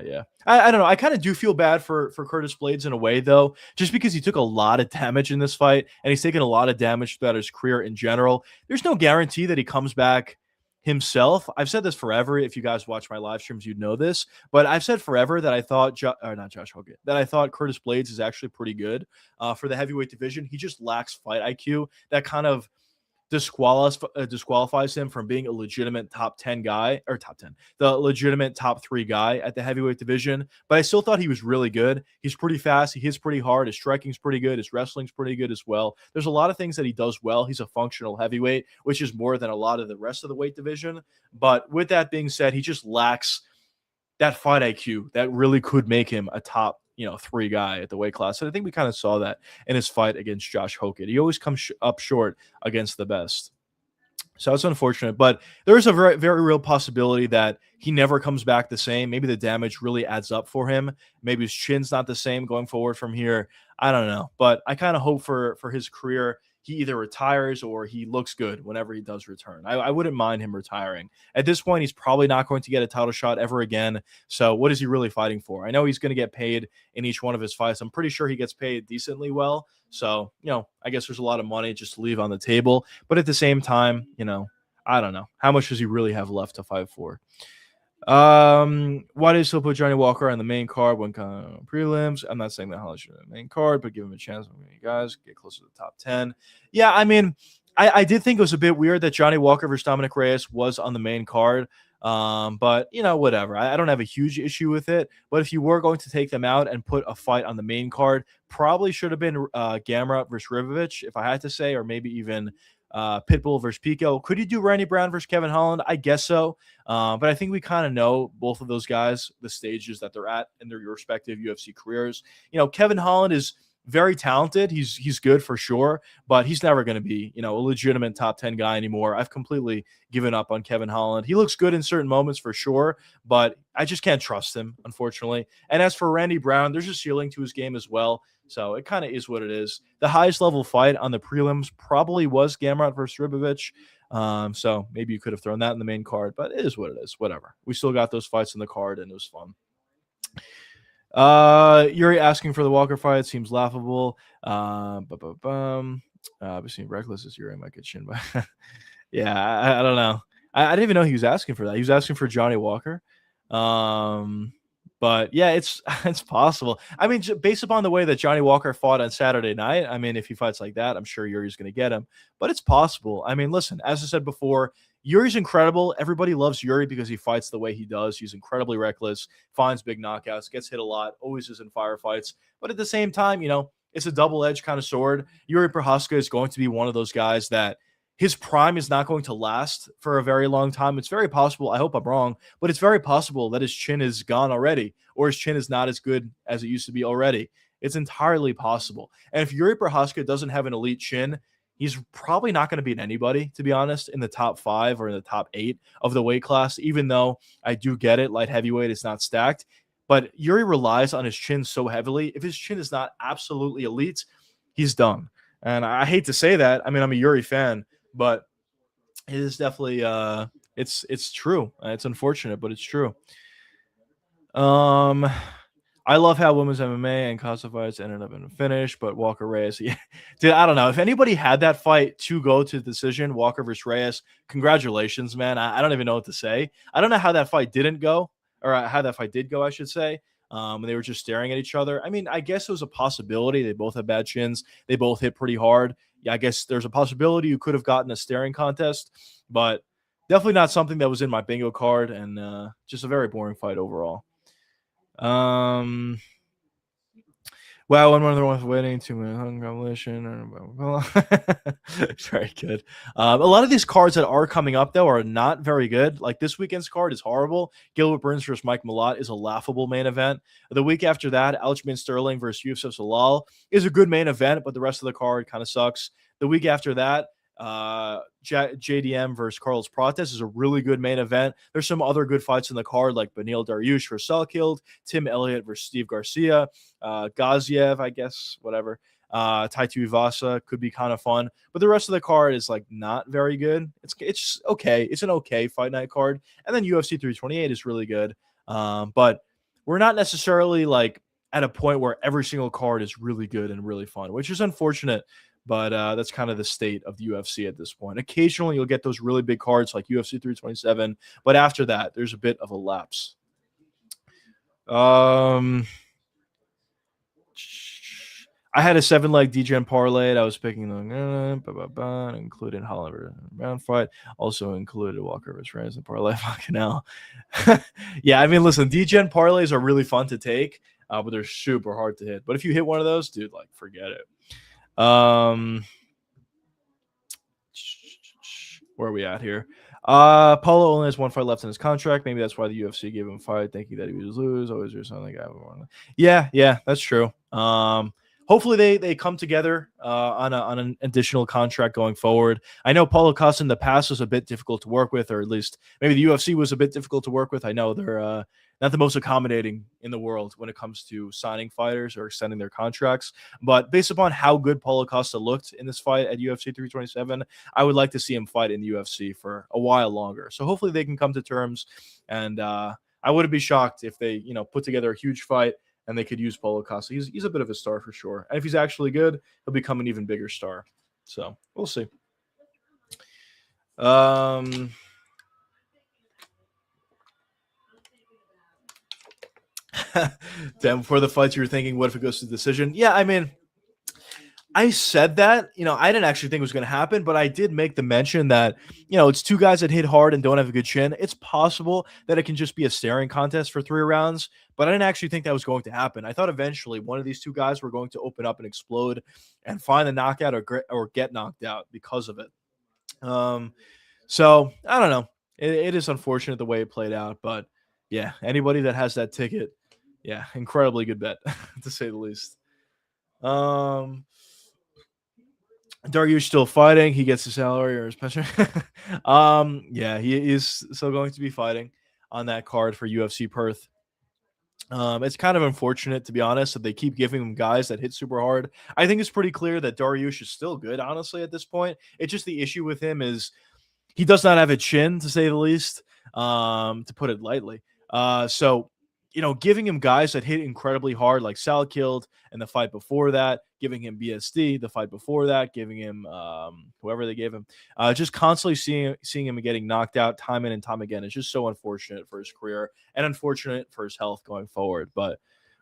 yeah, I don't know. I kind of do feel bad for Curtis Blades in a way, though, just because he took a lot of damage in this fight, and he's taken a lot of damage throughout his career in general. There's no guarantee that he comes back himself. I've said this forever. If you guys watch my live streams, you'd know this, but I've said forever that I thought, not Josh Hokit, that I thought Curtis Blades is actually pretty good for the heavyweight division. He just lacks fight IQ. That kind of disqualifies him from being a legitimate top 10 guy, or top 10, the legitimate top 3 guy at the heavyweight division. But I still thought he was really good. He's pretty fast. He hits pretty hard. His striking's pretty good. His wrestling's pretty good as well. There's a lot of things that he does well. He's a functional heavyweight, which is more than a lot of the rest of the weight division. But with that being said, he just lacks that fight IQ that really could make him a top 3 guy at the weight class. And I think we kind of saw that in his fight against Josh Hokit. He always comes up short against the best. So it's unfortunate, but there is a very, very real possibility that he never comes back the same. Maybe the damage really adds up for him. Maybe his chin's not the same going forward from here. I don't know, but I kind of hope for his career he either retires or he looks good whenever he does return. I wouldn't mind him retiring. At this point, he's probably not going to get a title shot ever again. So what is he really fighting for? I know he's going to get paid in each one of his fights. I'm pretty sure he gets paid decently well. So, I guess there's a lot of money just to leave on the table. But at the same time, I don't know. How much does he really have left to fight for? Why do you still put Johnny Walker on the main card when prelims? I'm not saying that Hollis should the main card, but give him a chance when you guys get closer to the top 10. Yeah, I mean, I did think it was a bit weird that Johnny Walker versus Dominic Reyes was on the main card. But whatever. I don't have a huge issue with it. But if you were going to take them out and put a fight on the main card, probably should have been Gamrot versus Rivovich, if I had to say, or maybe even Pitbull versus Pico. Could you do Randy Brown versus Kevin Holland? I guess so. But I think we kind of know both of those guys, the stages that they're at in their respective UFC careers. Kevin Holland is very talented. He's good for sure, but he's never going to be, a legitimate top 10 guy anymore. I've completely given up on Kevin Holland. He looks good in certain moments for sure, but I just can't trust him, unfortunately. And as for Randy Brown, there's a ceiling to his game as well. So it kind of is what it is. The highest level fight on the prelims probably was Gamrot versus Ribovich. So maybe you could have thrown that in the main card, but it is what it is. Whatever. We still got those fights in the card, and it was fun. Yuri asking for the Walker fight seems laughable. Obviously reckless is Yuri might get chin, but yeah, I don't know. I didn't even know he was asking for that. He was asking for Johnny Walker. But yeah, it's possible. I mean, based upon the way that Johnny Walker fought on Saturday night, I mean, if he fights like that, I'm sure Yuri's going to get him. But it's possible. I mean, listen, as I said before, Yuri's incredible. Everybody loves Yuri because he fights the way he does. He's incredibly reckless, finds big knockouts, gets hit a lot, always is in firefights. But at the same time, it's a double-edged kind of sword. Yuri Prochazka is going to be one of those guys that his prime is not going to last for a very long time. It's very possible, I hope I'm wrong, but it's very possible that his chin is gone already, or his chin is not as good as it used to be already. It's entirely possible. And if Yuri Prochazka doesn't have an elite chin, he's probably not going to beat anybody, to be honest, in the top 5 or in the top 8 of the weight class, even though I do get it. Light heavyweight is not stacked. But Yuri relies on his chin so heavily. If his chin is not absolutely elite, he's done. And I hate to say that. I mean, I'm a Yuri fan, but it is definitely it's true. It's unfortunate, but it's true. I love how women's MMA and Costa fights ended up in a finish, but Walker Reyes, yeah. Dude, I don't know. If anybody had that fight to go to the decision, Walker versus Reyes, congratulations, man. I don't even know what to say. I don't know how that fight didn't go, or how that fight did go, I should say. They were just staring at each other. I mean, I guess it was a possibility. They both have bad chins. They both hit pretty hard. Yeah, I guess there's a possibility you could have gotten a staring contest, but definitely not something that was in my bingo card, and just a very boring fight overall. Wow, one of the ones waiting 2 minute revolution. Very good. A lot of these cards that are coming up though are not very good. Like this weekend's card is horrible. Gilbert Burns versus Mike Malott is a laughable main event. The week after that, Aljamain Sterling versus Yusuf Salal is a good main event, but the rest of the card kind of sucks. The week after that, JDM versus Carlos Prates is a really good main event. There's some other good fights in the card, like Beneil Dariush versus Salkild, Tim Elliott versus Steve Garcia, Gaziev, I guess, whatever. Taitu Ivasa could be kind of fun, but the rest of the card is like not very good. It's okay. It's an okay fight night card, and then UFC 328 is really good. But we're not necessarily like at a point where every single card is really good and really fun, which is unfortunate. But that's kind of the state of the UFC at this point. Occasionally, you'll get those really big cards like UFC 327, but after that, there's a bit of a lapse. I had a 7-leg DGen parlay. I was picking the including Holland round fight. Also included Walker versus Reyes and parlay. Fucking hell. Yeah, I mean, listen, DGen parlays are really fun to take, but they're super hard to hit. But if you hit one of those, dude, like forget it. Where are we at here? Paulo only has 1 fight left in his contract. Maybe that's why the UFC gave him a fight, thinking that he would lose. Always or something. Yeah, that's true. Hopefully they come together on an additional contract going forward. I know Paulo Costa in the past was a bit difficult to work with, or at least maybe the UFC was a bit difficult to work with. I know they're not the most accommodating in the world when it comes to signing fighters or extending their contracts. But based upon how good Paulo Costa looked in this fight at UFC 327, I would like to see him fight in the UFC for a while longer. So hopefully they can come to terms. And I wouldn't be shocked if they, put together a huge fight and they could use Paulo Costa. He's a bit of a star for sure. And if he's actually good, he'll become an even bigger star. So we'll see. Then before the fights, you were thinking, what if it goes to decision? Yeah, I mean, I said that, I didn't actually think it was going to happen, but I did make the mention that, it's 2 guys that hit hard and don't have a good chin. It's possible that it can just be a staring contest for 3 rounds, but I didn't actually think that was going to happen. I thought eventually one of these 2 guys were going to open up and explode and find the knockout or get knocked out because of it. So I don't know. It is unfortunate the way it played out, but yeah, anybody that has that ticket, yeah, incredibly good bet to say the least. Dariush still fighting. He gets his salary or his pension. Yeah, he is still going to be fighting on that card for UFC Perth. It's kind of unfortunate, to be honest, that they keep giving him guys that hit super hard. I think it's pretty clear that Dariush is still good, honestly, at this point. It's just the issue with him is he does not have a chin, to say the least, to put it lightly. So, giving him guys that hit incredibly hard, like Salkild and the fight before that, giving him BSD, the fight before that, giving him whoever they gave him, just constantly seeing him getting knocked out time in and time again. It's just so unfortunate for his career and unfortunate for his health going forward. But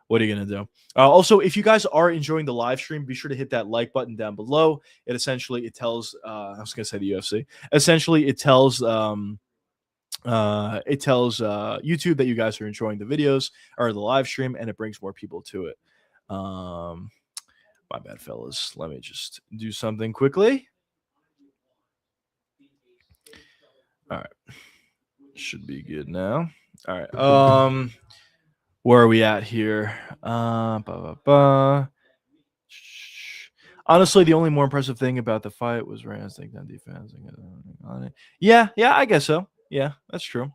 what are you going to do? Also, if you guys are enjoying the live stream, be sure to hit that like button down below. It tells, I was going to say the UFC. Essentially, it tells YouTube that you guys are enjoying the videos or the live stream, and it brings more people to it. My bad, fellas. Let me just do something quickly. All right. Should be good now. All right. Where are we at here? Honestly, the only more impressive thing about the fight was Rand's takedown defense. Yeah, yeah, I guess so. Yeah, that's true.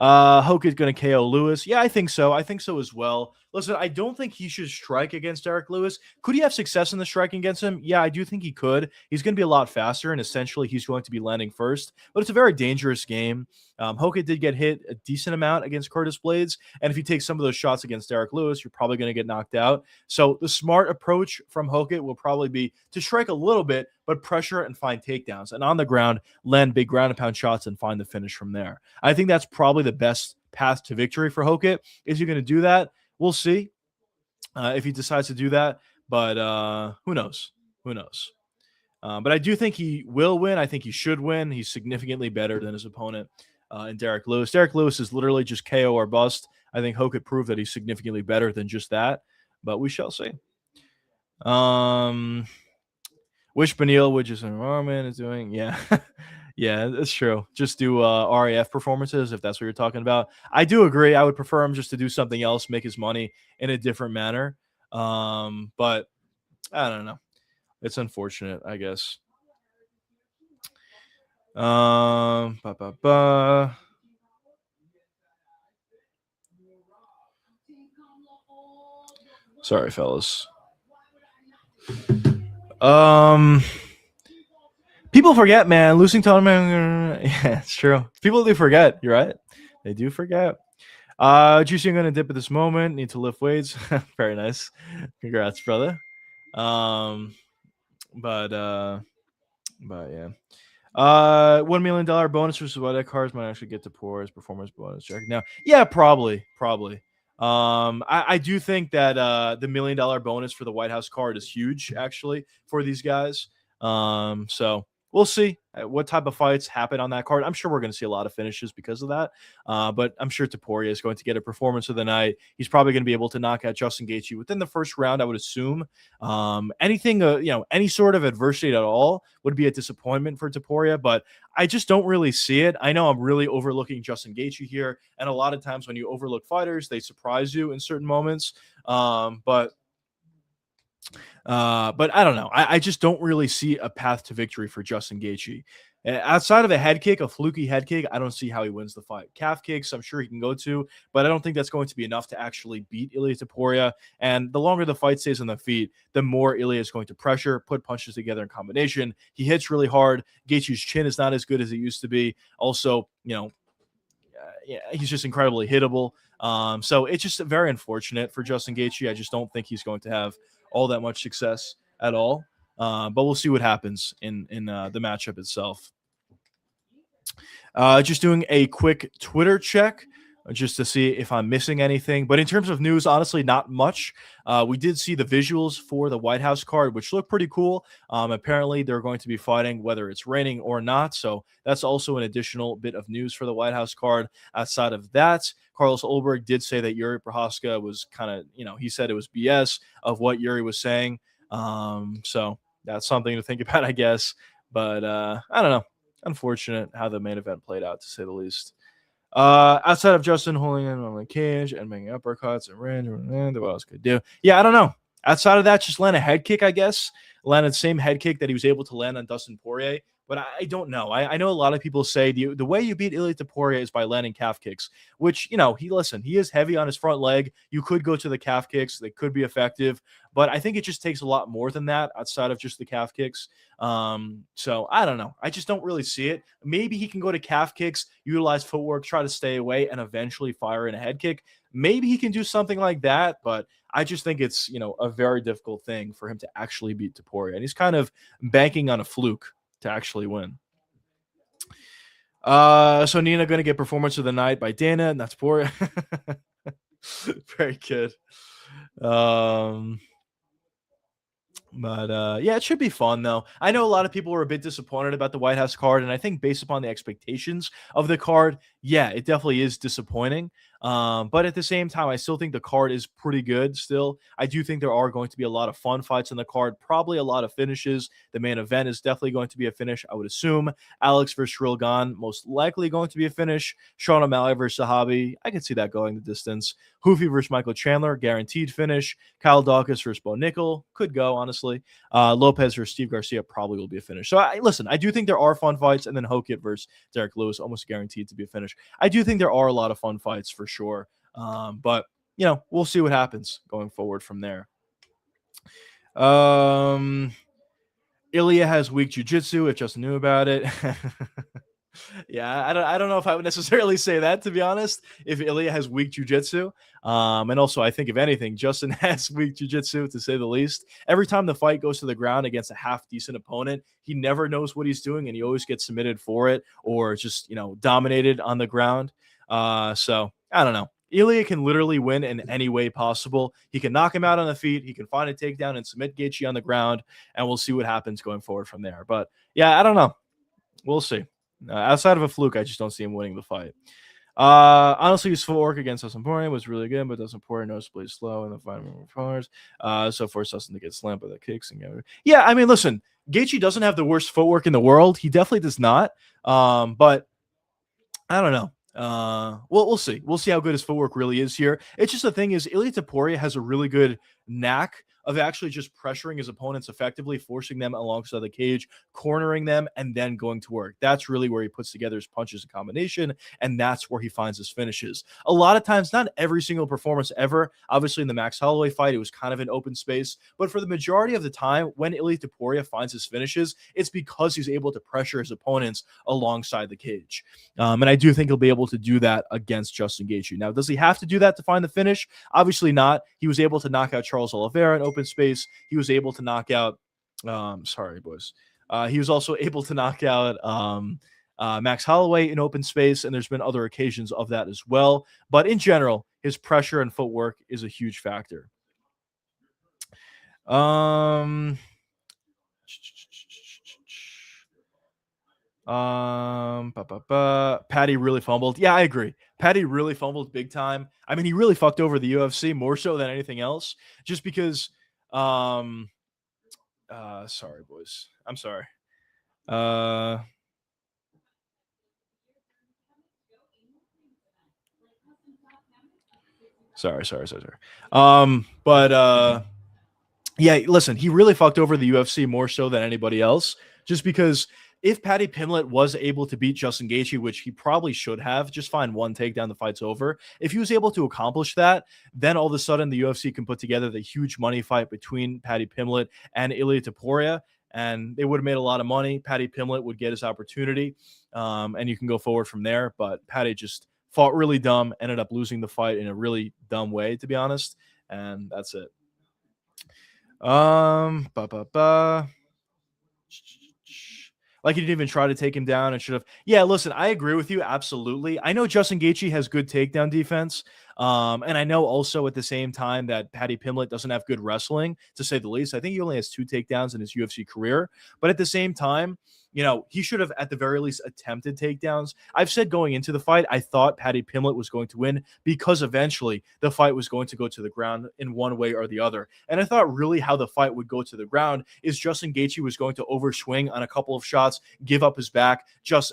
Hokit's going to KO Lewis. Yeah, I think so. I think so as well. Listen, I don't think he should strike against Derek Lewis. Could he have success in the striking against him? Yeah, I do think he could. He's going to be a lot faster, and essentially he's going to be landing first. But it's a very dangerous game. Hokit did get hit a decent amount against Curtis Blades, and if you take some of those shots against Derek Lewis, you're probably going to get knocked out. So the smart approach from Hokit will probably be to strike a little bit, but pressure and find takedowns. And on the ground, land big ground and pound shots and find the finish from there. I think that's probably the best path to victory for Hokit. Is he going to do that? We'll see if he decides to do that. But who knows? Who knows? But I do think he will win. I think he should win. He's significantly better than his opponent in Derek Lewis. Derek Lewis is literally just KO or bust. I think Hokit proved that he's significantly better than just that. But we shall see. Wish Benil, which is an environment, is doing. Yeah. Yeah, that's true. Just do RAF performances if that's what you're talking about. I do agree. I would prefer him just to do something else, make his money in a different manner. But I don't know. It's unfortunate, I guess. Ba, ba, ba. Sorry, fellas. People forget, man. Losing tournament. Yeah, it's true. People do forget. You're right. They do forget. Juicy, I'm gonna dip at this moment. Need to lift weights. Very nice. Congrats, brother. But yeah. $1 million bonus versus what cards might actually get to pour as performance bonus check. Now, yeah, probably. I do think that the $1 million bonus for the White House card is huge, actually, for these guys. So we'll see what type of fights happen on that card. I'm sure we're going to see a lot of finishes because of that. But I'm sure Taporia is going to get a performance of the night. He's probably going to be able to knock out Justin Gaethje within the first round, I would assume. Anything, any sort of adversity at all would be a disappointment for Taporia, but I just don't really see it. I know I'm really overlooking Justin Gaethje here, and a lot of times when you overlook fighters, they surprise you in certain moments. But I don't know. I just don't really see a path to victory for Justin Gaethje. Outside of a head kick, a fluky head kick, I don't see how he wins the fight. Calf kicks, I'm sure he can go to, but I don't think that's going to be enough to actually beat Ilia Topuria. And the longer the fight stays on the feet, the more Ilia is going to pressure, put punches together in combination. He hits really hard. Gaethje's chin is not as good as it used to be. Also, he's just incredibly hittable. So it's just very unfortunate for Justin Gaethje. I just don't think he's going to have all that much success at all. But we'll see what happens in the matchup itself. Just doing a quick Twitter check just to see if I'm missing anything. But in terms of news, honestly, not much. We did see the visuals for the White House card, which look pretty cool. Apparently, they're going to be fighting whether it's raining or not. So that's also an additional bit of news for the White House card. Outside of that, Carlos Ulberg did say that Jiri Prochazka was kind of, he said it was BS of what Jiri was saying. So that's something to think about, I guess. But I don't know. Unfortunate how the main event played out, to say the least. Outside of Justin holding in on the cage and making uppercuts and range, what else could do? Yeah, I don't know. Outside of that, just land a head kick, I guess. Land the same head kick that he was able to land on Dustin Poirier. But I don't know. I know a lot of people say the way you beat Ilia Topuria is by landing calf kicks, which, he is heavy on his front leg. You could go to the calf kicks. They could be effective. But I think it just takes a lot more than that outside of just the calf kicks. So I don't know. I just don't really see it. Maybe he can go to calf kicks, utilize footwork, try to stay away, and eventually fire in a head kick. Maybe he can do something like that, but I just think it's, a very difficult thing for him to actually beat Topuria. And he's kind of banking on a fluke to actually win. So Nina going to get performance of the night by Dana, and that's poor. Very good. But yeah, it should be fun, though. I know a lot of people were a bit disappointed about the White House card, and I think based upon the expectations of the card, yeah, it definitely is disappointing. But at the same time, I still think the card is pretty good still. I do think there are going to be a lot of fun fights in the card, probably a lot of finishes. The main event is definitely going to be a finish, I would assume. Alex versus Shrilgan, most likely going to be a finish. Sean O'Malley versus Sahabi, I could see that going the distance. Hoofy versus Michael Chandler, guaranteed finish. Kyle Dawkins versus Bo Nickel, could go, honestly. Lopez versus Steve Garcia probably will be a finish. So, listen, I do think there are fun fights, and then Hokit versus Derek Lewis, almost guaranteed to be a finish. I do think there are a lot of fun fights for sure. But, we'll see what happens going forward from there. Ilya has weak jiu-jitsu, if Justin knew about it. Yeah, I don't know if I would necessarily say that, to be honest, if Ilya has weak jiu-jitsu. And also, I think, if anything, Justin has weak jiu-jitsu, to say the least. Every time the fight goes to the ground against a half-decent opponent, he never knows what he's doing, and he always gets submitted for it or just, dominated on the ground. So, I don't know. Ilya can literally win in any way possible. He can knock him out on the feet. He can find a takedown and submit Gaethje on the ground, and we'll see what happens going forward from there. But, yeah, I don't know. We'll see. Outside of a fluke, I just don't see him winning the fight. Honestly, his footwork against Dustin Poirier was really good, but Dustin Poirier noticeably slow in the fight performance. So forced Dustin to get slammed by the kicks. Yeah, I mean, listen, Gaethje doesn't have the worst footwork in the world. He definitely does not. But I don't know. We'll see. We'll see how good his footwork really is here. It's just the thing is, Ilia Topuria has a really good knack of actually just pressuring his opponents effectively, forcing them alongside the cage, cornering them, and then going to work. That's really where he puts together his punches and combination, and that's where he finds his finishes. A lot of times, not every single performance ever. Obviously, in the Max Holloway fight, it was kind of an open space, but for the majority of the time, when Ilia Topuria finds his finishes, it's because he's able to pressure his opponents alongside the cage. And I do think he'll be able to do that against Justin Gaethje. Now, does he have to do that to find the finish? Obviously not. He was able to knock out Charles Oliveira in open space. He was able to knock out sorry, boys. He was also able to knock out Max Holloway in open space, and there's been other occasions of that as well. But in general, his pressure and footwork is a huge factor. Patty really fumbled. Yeah, I agree. Patty really fumbled big time. I mean, he really fucked over the UFC more so than anything else, just because sorry, boys. I'm sorry. Sorry. Yeah, listen, he really fucked over the UFC more so than anybody else, just because if Paddy Pimblett was able to beat Justin Gaethje, which he probably should have, just find one takedown, the fight's over. If he was able to accomplish that, then all of a sudden the UFC can put together the huge money fight between Paddy Pimblett and Ilia Topuria, and they would have made a lot of money. Paddy Pimblett would get his opportunity, and you can go forward from there. But Paddy just fought really dumb, ended up losing the fight in a really dumb way, to be honest, and that's it. Like, he didn't even try to take him down and should have. Yeah, listen, I agree with you. Absolutely. I know Justin Gaethje has good takedown defense. And I know also at the same time that Paddy Pimblett doesn't have good wrestling, to say the least. I think he only has 2 takedowns in his UFC career. But at the same time, he should have at the very least attempted takedowns. I've said going into the fight, I thought Paddy Pimblett was going to win because eventually the fight was going to go to the ground in one way or the other. And I thought really how the fight would go to the ground is Justin Gaethje was going to overswing on a couple of shots, give up his back,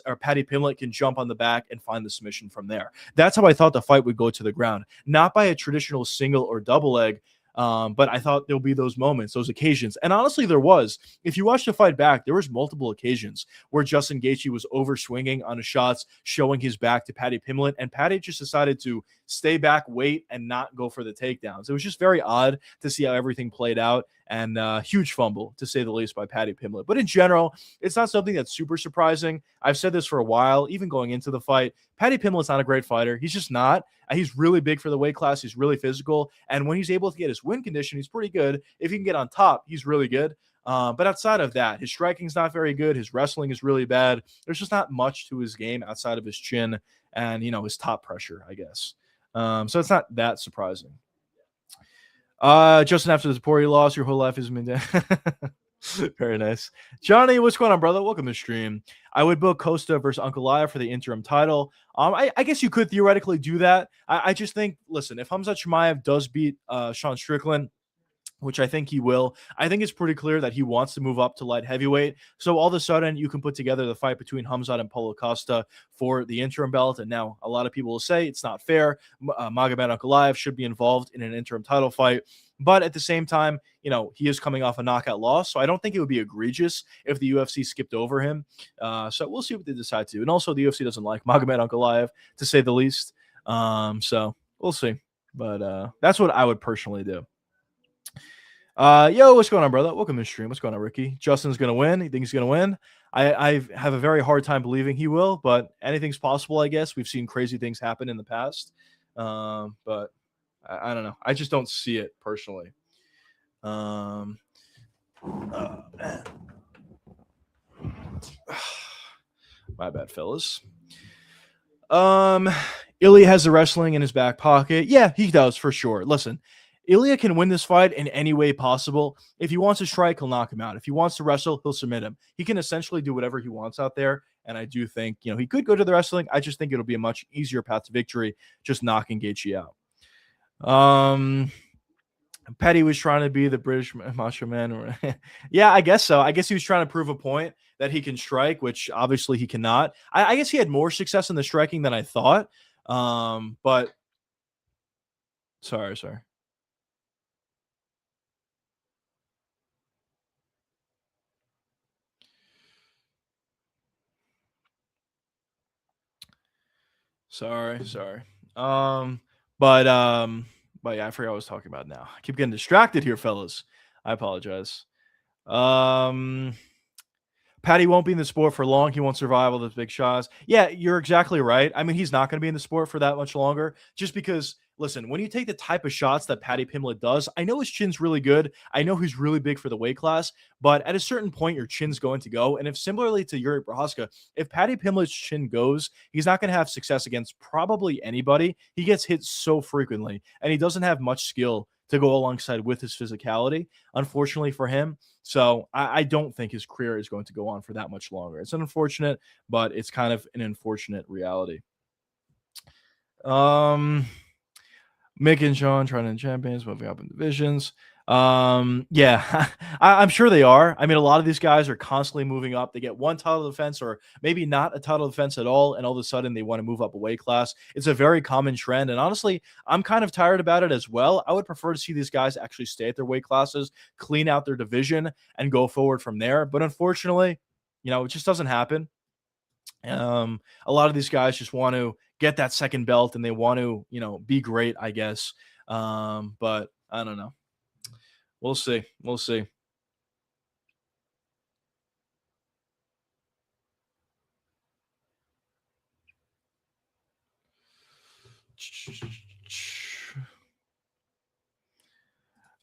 or Paddy Pimblett can jump on the back and find the submission from there. That's how I thought the fight would go to the ground, not by a traditional single or double leg. But I thought there'll be those moments, those occasions. And honestly, there was. If you watch the fight back, there was multiple occasions where Justin Gaethje was overswinging on his shots, showing his back to Paddy Pimblett, and Paddy just decided to stay back, wait, and not go for the takedowns. It was just very odd to see how everything played out, and huge fumble, to say the least, by Paddy Pimblett. But in general, it's not something that's super surprising. I've said this for a while, even going into the fight. Paddy Pimblett's not a great fighter. He's just not. He's really big for the weight class. He's really physical. And when he's able to get his win condition, he's pretty good. If he can get on top, he's really good. But outside of that, his striking's not very good. His wrestling is really bad. There's just not much to his game outside of his chin and, his top pressure, I guess. So it's not that surprising. Justin, after the Topuria loss, your whole life has been dead. Very nice. Johnny, what's going on, brother? Welcome to the stream. I would book Costa versus Uncle Laya for the interim title. I guess you could theoretically do that. I just think, listen, if Hamza Chimaev does beat Sean Strickland, which I think he will. I think it's pretty clear that he wants to move up to light heavyweight. So all of a sudden, you can put together the fight between Hamzat and Paulo Costa for the interim belt. And now a lot of people will say it's not fair. Magomed Ankalaev should be involved in an interim title fight. But at the same time, he is coming off a knockout loss. So I don't think it would be egregious if the UFC skipped over him. So we'll see what they decide to. And also, the UFC doesn't like Magomed Ankalaev, to say the least. So we'll see. But that's what I would personally do. Yo, what's going on, brother? Welcome to the stream. What's going on, Ricky? Justin's gonna win. You think he's gonna win? I have a very hard time believing he will, but anything's possible, I guess. We've seen crazy things happen in the past, but I don't know. I just don't see it personally. Man. My bad, fellas. Ilya has the wrestling in his back pocket. Yeah, he does for sure. Listen, Ilya can win this fight in any way possible. If he wants to strike, he'll knock him out. If he wants to wrestle, he'll submit him. He can essentially do whatever he wants out there. And I do think, he could go to the wrestling. I just think it'll be a much easier path to victory, just knocking Gaethje out. Petty was trying to be the British Macho Man. Yeah, I guess so. I guess he was trying to prove a point that he can strike, which obviously he cannot. I guess he had more success in the striking than I thought. But sorry. Sorry. But yeah, I forgot what I was talking about now. I keep getting distracted here, fellas. I apologize. Patty won't be in the sport for long. He won't survive all those big shots. Yeah, you're exactly right. I mean, he's not going to be in the sport for that much longer just because, listen, when you take the type of shots that Patty Pimblett does, I know his chin's really good. I know he's really big for the weight class, but at a certain point, your chin's going to go. And if similarly to Jiri Prochazka, if Patty Pimblett's chin goes, he's not going to have success against probably anybody. He gets hit so frequently, and he doesn't have much skill to go alongside with his physicality, unfortunately for him. So I don't think his career is going to go on for that much longer. It's unfortunate, but it's kind of an unfortunate reality. Mick and Sean trying to champions, moving up in divisions. Yeah, I'm sure they are. I mean, a lot of these guys are constantly moving up. They get one title defense or maybe not a title defense at all, and all of a sudden they want to move up a weight class. It's a very common trend, and honestly, I'm kind of tired about it as well. I would prefer to see these guys actually stay at their weight classes, clean out their division, and go forward from there. But unfortunately, it just doesn't happen. A lot of these guys just want to get that second belt, and they want to, be great, I guess. But I don't know. We'll see.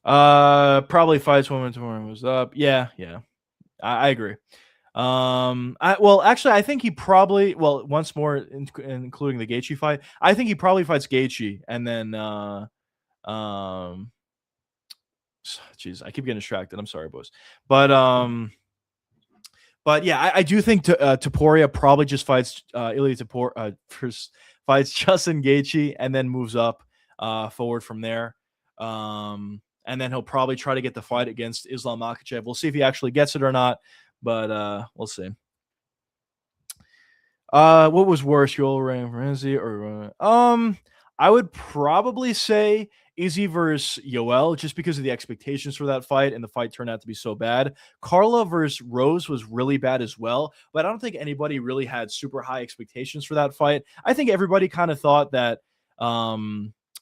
Probably fights women tomorrow was up. Yeah. I agree. Actually, I think he probably, once more, including the Gaethje fight, I think he probably fights Gaethje, and then, jeez, I keep getting distracted. I'm sorry, boys. But yeah, I do think Topuria probably just fights Ilya Topuria, first fights Justin Gaethje, and then moves up forward from there. And then he'll probably try to get the fight against Islam Makhachev. We'll see if he actually gets it or not, but we'll see. What was worse, Yoel Ramsey or I would probably say Izzy versus Yoel, just because of the expectations for that fight, and the fight turned out to be so bad. Carla versus Rose was really bad as well, but I don't think anybody really had super high expectations for that fight. I think everybody kind of thought that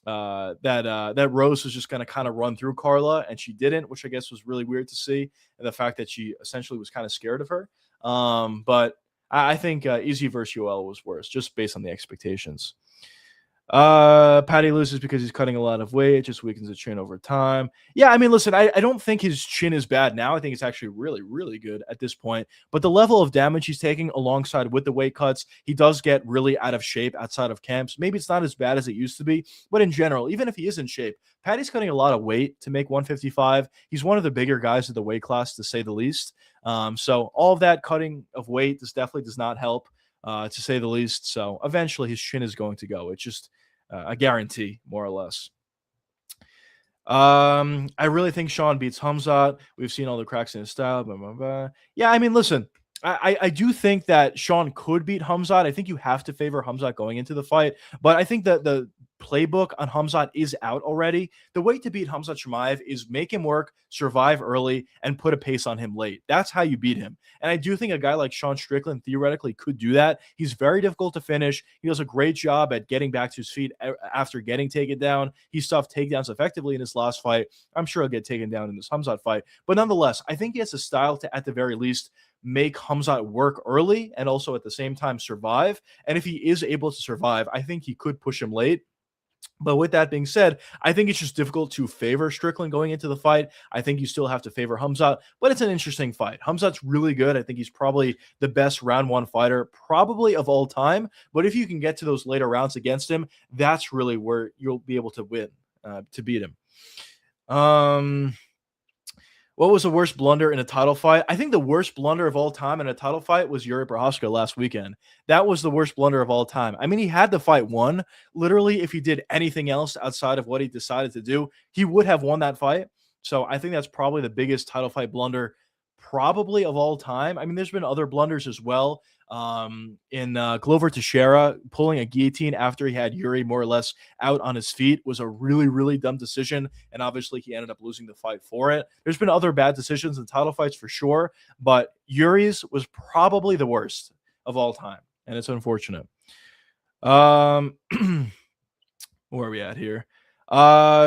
that Rose was just going to kind of run through Carla, and she didn't, which I guess was really weird to see, and the fact that she essentially was kind of scared of her. But I think Izzy versus Yoel was worse, just based on the expectations. Patty loses because he's cutting a lot of weight. It just weakens the chin over time. Yeah, I mean, listen, I don't think his chin is bad now. I think it's actually really, really good at this point. But the level of damage he's taking alongside with the weight cuts, he does get really out of shape outside of camps. Maybe it's not as bad as it used to be, but in general, even if he is in shape, Patty's cutting a lot of weight to make 155. He's one of the bigger guys of the weight class, to say the least. So all of that cutting of weight definitely does not help. To say the least. So eventually his chin is going to go. It's just a guarantee, more or less. I really think Sean beats Hamzat. We've seen all the cracks in his style. Blah, blah, blah. Yeah, I mean, listen, I do think that Sean could beat Hamzat. I think you have to favor Hamzat going into the fight, but I think that the playbook on Hamzat is out already. The way to beat Hamzat Chimaev is make him work, survive early, and put a pace on him late. That's how you beat him. And I do think a guy like Sean Strickland theoretically could do that. He's very difficult to finish. He does a great job at getting back to his feet after getting taken down. He stuffed takedowns effectively in his last fight. I'm sure he'll get taken down in this Hamzat fight. But nonetheless, I think he has a style to, at the very least, make Hamzat work early and also at the same time survive. And if he is able to survive, I think he could push him late. But with that being said, I think it's just difficult to favor Strickland going into the fight. I think you still have to favor Hamzat, but it's an interesting fight. Hamzat's really good. I think he's probably the best round one fighter, probably of all time. But if you can get to those later rounds against him, that's really where you'll be able to win, to beat him. What was the worst blunder in a title fight? I think the worst blunder of all time in a title fight was Jiri Prochazka last weekend. That was the worst blunder of all time. I mean, he had the fight won. Literally, if he did anything else outside of what he decided to do, he would have won that fight. So I think that's probably the biggest title fight blunder probably of all time. I mean, there's been other blunders as well. In Glover Teixeira pulling a guillotine after he had Jiri more or less out on his feet was a really, really dumb decision. And obviously he ended up losing the fight for it. There's been other bad decisions in title fights for sure, but Yuri's was probably the worst of all time. And it's unfortunate. Where are we at here?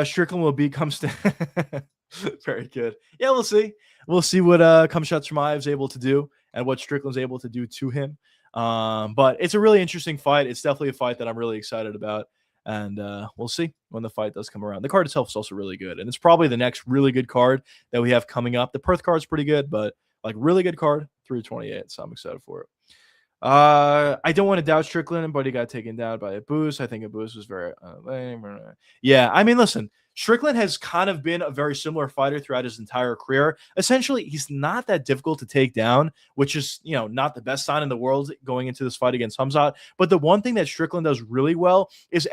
Strickland will become very good. Yeah, we'll see. We'll see what Khamzat Chimaev is able to do and what Strickland's able to do to him. But it's a really interesting fight. It's definitely a fight that I'm really excited about. And we'll see when the fight does come around. The card itself is also really good. And it's probably the next really good card that we have coming up. The Perth card's pretty good, but like really good card, 328. So I'm excited for it. I don't want to doubt Strickland, but he got taken down by a boost. I think a boost was very yeah. I mean, listen, Strickland has kind of been a very similar fighter throughout his entire career. Essentially, he's not that difficult to take down, which is, you know, not the best sign in the world going into this fight against Khamzat. But the one thing that Strickland does really well is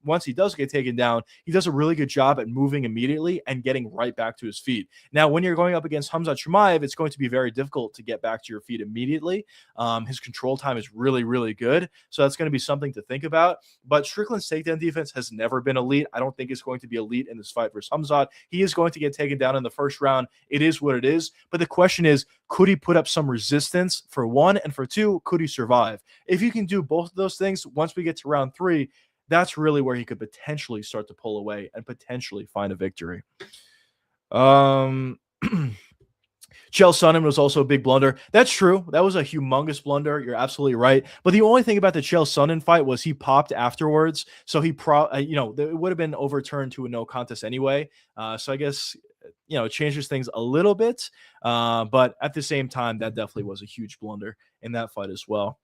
once he does get taken down, he does a really good job at moving immediately and getting right back to his feet. Now, when you're going up against Khamzat Chimaev, it's going to be very difficult to get back to your feet immediately. His control time is really, really good. So that's going to be something to think about. But Strickland's takedown defense has never been elite. I don't think it's going to be elite in this fight versus Khamzat. He is going to get taken down in the first round. It is what it is. But the question is, could he put up some resistance for one? And for two, could he survive? If you can do both of those things, once we get to round three, that's really where he could potentially start to pull away and potentially find a victory. Chael Sonnen was also a big blunder. That's true. That was a humongous blunder. You're absolutely right. But the only thing about the Chael Sonnen fight was he popped afterwards. So he it would have been overturned to a no contest anyway. So I guess, it changes things a little bit. But at the same time, that definitely was a huge blunder in that fight as well.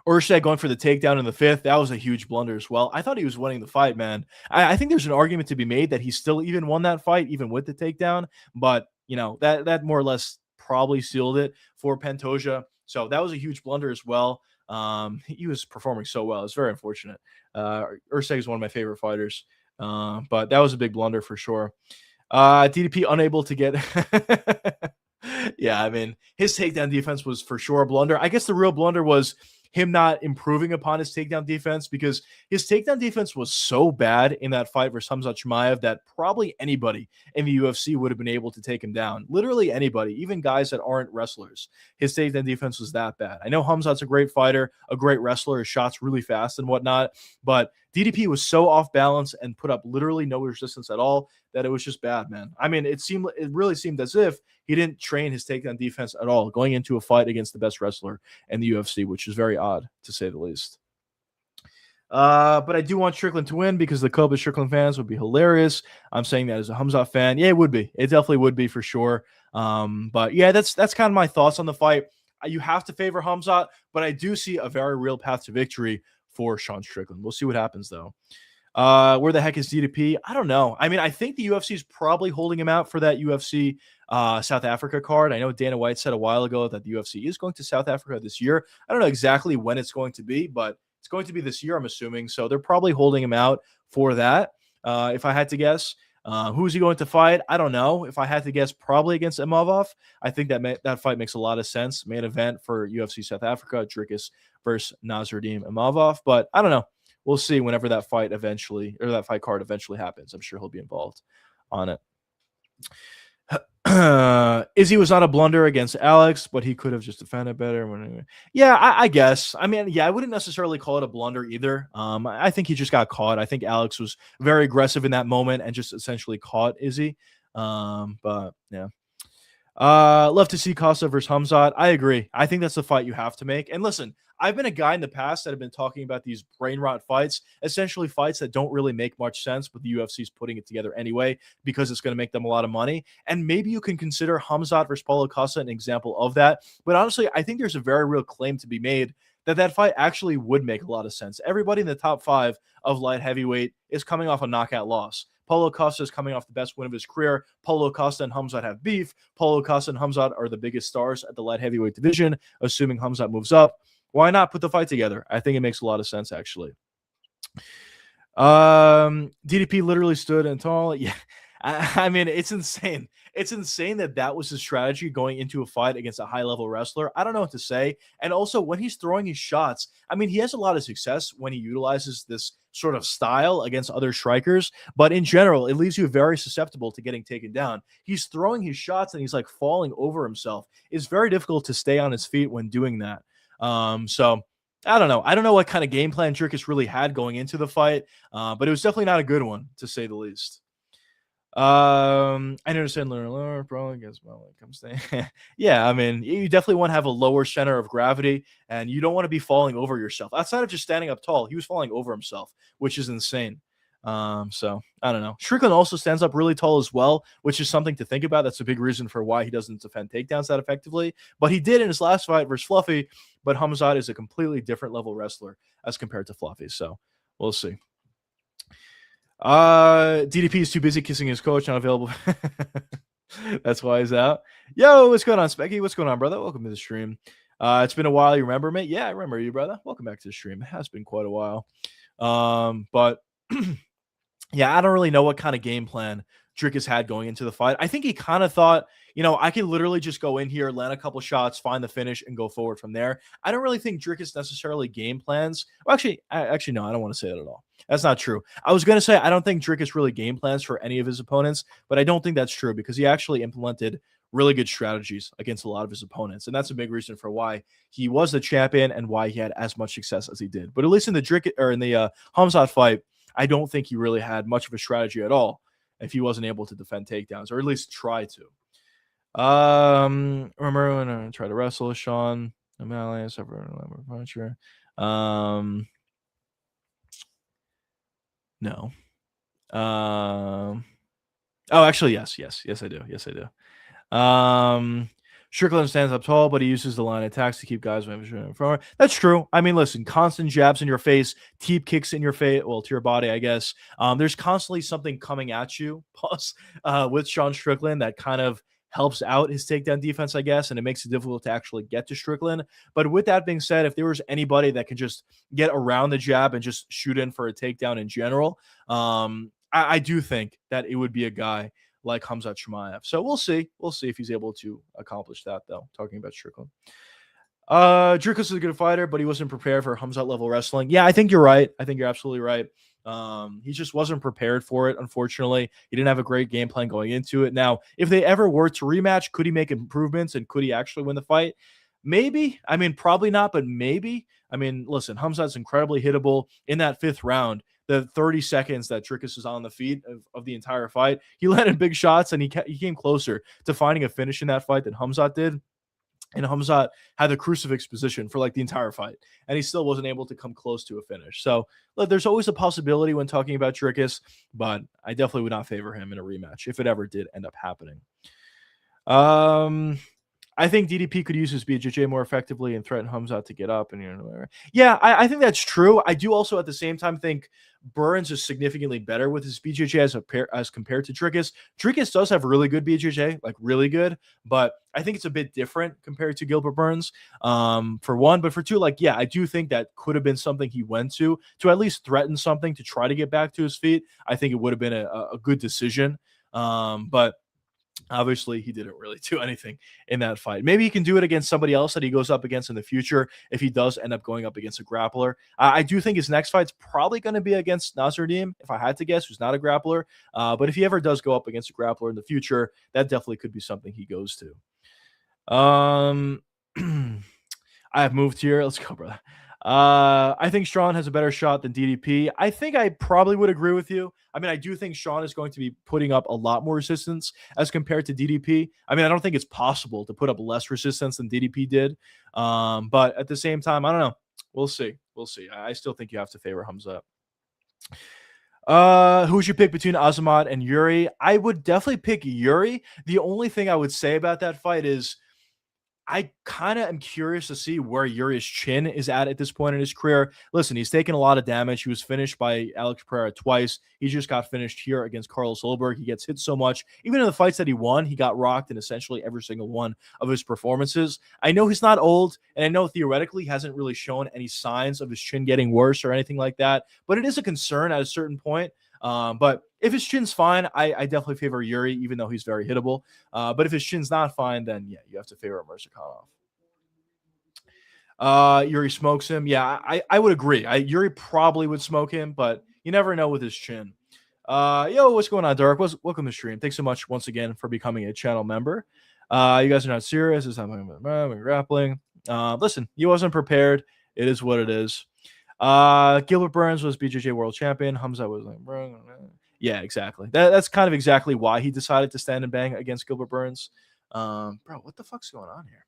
Urshad going for the takedown in the fifth. That was a huge blunder as well. I thought he was winning the fight, man. I think there's an argument to be made that he still even won that fight, even with the takedown. But, that more or less probably sealed it for Pantoja. So that was a huge blunder as well. He was performing so well. It's very unfortunate. Urshad is one of my favorite fighters. But that was a big blunder for sure. DDP unable to get... Yeah, I mean, his takedown defense was for sure a blunder. I guess the real blunder was him not improving upon his takedown defense, because his takedown defense was so bad in that fight versus Khamzat Chimaev that probably anybody in the UFC would have been able to take him down. Literally anybody, even guys that aren't wrestlers. His takedown defense was that bad. I know Khamzat's a great fighter, a great wrestler, his shots really fast and whatnot, but DDP was so off balance and put up literally no resistance at all that it was just bad, man. I mean, it really seemed as if he didn't train his takedown defense at all going into a fight against the best wrestler in the UFC, which is very odd to say the least. But I do want Strickland to win because the Kobe Strickland fans would be hilarious. I'm saying that as a Khamzat fan. Yeah, it would be. It definitely would be for sure. But yeah, that's kind of my thoughts on the fight. You have to favor Khamzat, but I do see a very real path to victory for Sean Strickland. We'll see what happens though. Where the heck is DDP? I don't know. I mean, I think the UFC is probably holding him out for that UFC South Africa card. I know Dana White said a while ago that the UFC is going to South Africa this year. I don't know exactly when it's going to be, but it's going to be this year, I'm assuming. So they're probably holding him out for that. If I had to guess, who's he going to fight? I don't know. If I had to guess, probably against Imavov. I think that fight makes a lot of sense. Main event for UFC South Africa, Dricus versus Nasruddin Imavov. But I don't know. We'll see whenever that fight card eventually happens. I'm sure he'll be involved on it. Izzy was not a blunder against Alex, but he could have just defended better. Yeah, I guess. I mean, yeah, I wouldn't necessarily call it a blunder either. I think he just got caught. I think Alex was very aggressive in that moment and just essentially caught Izzy. But yeah. Love to see Costa versus Khamzat. I agree. I think that's the fight you have to make. And listen, I've been a guy in the past that have been talking about these brain rot fights, essentially fights that don't really make much sense, but the UFC's putting it together anyway because it's going to make them a lot of money. And maybe you can consider Khamzat versus Paulo Costa an example of that. But honestly, I think there's a very real claim to be made that fight actually would make a lot of sense. Everybody in the top 5 of light heavyweight is coming off a knockout loss. Paulo Costa is coming off the best win of his career. Paulo Costa and Khamzat have beef. Paulo Costa and Khamzat are the biggest stars at the light heavyweight division, assuming Khamzat moves up. Why not put the fight together? I think it makes a lot of sense, actually. DDP literally stood and tall. Yeah, I mean, it's insane. It's insane that was his strategy going into a fight against a high-level wrestler. I don't know what to say. And also, when he's throwing his shots, I mean, he has a lot of success when he utilizes this sort of style against other strikers. But in general, it leaves you very susceptible to getting taken down. He's throwing his shots and he's like falling over himself. It's very difficult to stay on his feet when doing that. So I don't know. I don't know what kind of game plan Dricus really had going into the fight, but it was definitely not a good one, to say the least. I understand lower probably guess well when it comes to yeah, I mean, you definitely want to have a lower center of gravity and you don't want to be falling over yourself. Outside of just standing up tall, he was falling over himself, which is insane. So I don't know. Strickland also stands up really tall as well, which is something to think about. That's a big reason for why he doesn't defend takedowns that effectively. But he did in his last fight versus Fluffy. But Khamzat is a completely different level wrestler as compared to Fluffy. So we'll see. DDP is too busy kissing his coach, not available. That's why he's out. Yo, what's going on, Specky? What's going on, brother? Welcome to the stream. It's been a while. You remember me? Yeah, I remember you, brother. Welcome back to the stream. It has been quite a while. But yeah, I don't really know what kind of game plan Dricus had going into the fight. I think he kind of thought, you know, I can literally just go in here, land a couple shots, find the finish, and go forward from there. I don't really think Dricus necessarily game plans. Well, actually, no, I don't want to say that at all. That's not true. I was going to say I don't think Dricus really game plans for any of his opponents, but I don't think that's true because he actually implemented really good strategies against a lot of his opponents. And that's a big reason for why he was the champion and why he had as much success as he did. But at least in the Khamzat fight, I don't think he really had much of a strategy at all if he wasn't able to defend takedowns, or at least try to. Remember when I tried to wrestle Sean O'Malley, puncher? No. Oh, actually, yes, I do. Yes, I do. Strickland stands up tall, but he uses the line attacks to keep guys moving forward. That's true. I mean, listen, constant jabs in your face, teep kicks in your face, well, to your body, I guess. There's constantly something coming at you, plus, with Sean Strickland that kind of helps out his takedown defense, I guess, and it makes it difficult to actually get to Strickland. But with that being said, if there was anybody that can just get around the jab and just shoot in for a takedown in general, I do think that it would be a guy like Khamzat Chimaev. So we'll see. We'll see if he's able to accomplish that, though, talking about Strickland. Dricus is a good fighter, but he wasn't prepared for Khamzat level wrestling. Yeah, I think you're right. I think you're absolutely right. He just wasn't prepared for it, unfortunately. He didn't have a great game plan going into it. Now, if they ever were to rematch, could he make improvements and could he actually win the fight? Maybe. I mean, probably not, but maybe. I mean, listen, Hamzat's incredibly hittable in that 5th round. The 30 seconds that Dricus was on the feet of the entire fight, he landed big shots and he came closer to finding a finish in that fight than Hamzat did. And Hamzat had the crucifix position for like the entire fight, and he still wasn't able to come close to a finish. So look, there's always a possibility when talking about Dricus, but I definitely would not favor him in a rematch if it ever did end up happening. I think DDP could use his BJJ more effectively and threaten Hamzat to get up. And yeah, I think that's true. I do also at the same time think Burns is significantly better with his BJJ as compared to Dricus. Dricus does have really good BJJ, like really good, but I think it's a bit different compared to Gilbert Burns. For one, but for two, like yeah, I do think that could have been something he went to at least threaten something to try to get back to his feet. I think it would have been a good decision. But obviously, he didn't really do anything in that fight. Maybe he can do it against somebody else that he goes up against in the future if he does end up going up against a grappler. I do think his next fight's probably going to be against Nasruddin, if I had to guess, who's not a grappler. But if he ever does go up against a grappler in the future, that definitely could be something he goes to. I have moved here. Let's go, brother. I think Sean has a better shot than DDP. I think I probably would agree with you. I mean, I do think Sean is going to be putting up a lot more resistance as compared to DDP. I mean, I don't think it's possible to put up less resistance than DDP did. But at the same time, I don't know. We'll see. We'll see. I still think you have to favor Hamzat. Who should pick between Azamat and Jiri? I would definitely pick Jiri. The only thing I would say about that fight is I kind of am curious to see where Jiri's chin is at this point in his career. Listen, he's taken a lot of damage. He was finished by Alex Pereira twice. He just got finished here against Carlos Ulberg. He gets hit so much. Even in the fights that he won, he got rocked in essentially every single one of his performances. I know he's not old, and I know theoretically he hasn't really shown any signs of his chin getting worse or anything like that, but it is a concern at a certain point. But if his chin's fine, I definitely favor Jiri, even though he's very hittable. But if his chin's not fine, then yeah, you have to favor Mirzakhanov. Jiri smokes him. Yeah, I would agree. Jiri probably would smoke him, but you never know with his chin. Yo, what's going on, Dark? Welcome to the stream. Thanks so much once again for becoming a channel member. You guys are not serious. It's not grappling. Listen, he wasn't prepared. It is what it is. Gilbert Burns was BJJ world champion. Hamzat was like, yeah, exactly. That's kind of exactly why he decided to stand and bang against Gilbert Burns. Bro, what the fuck's going on here?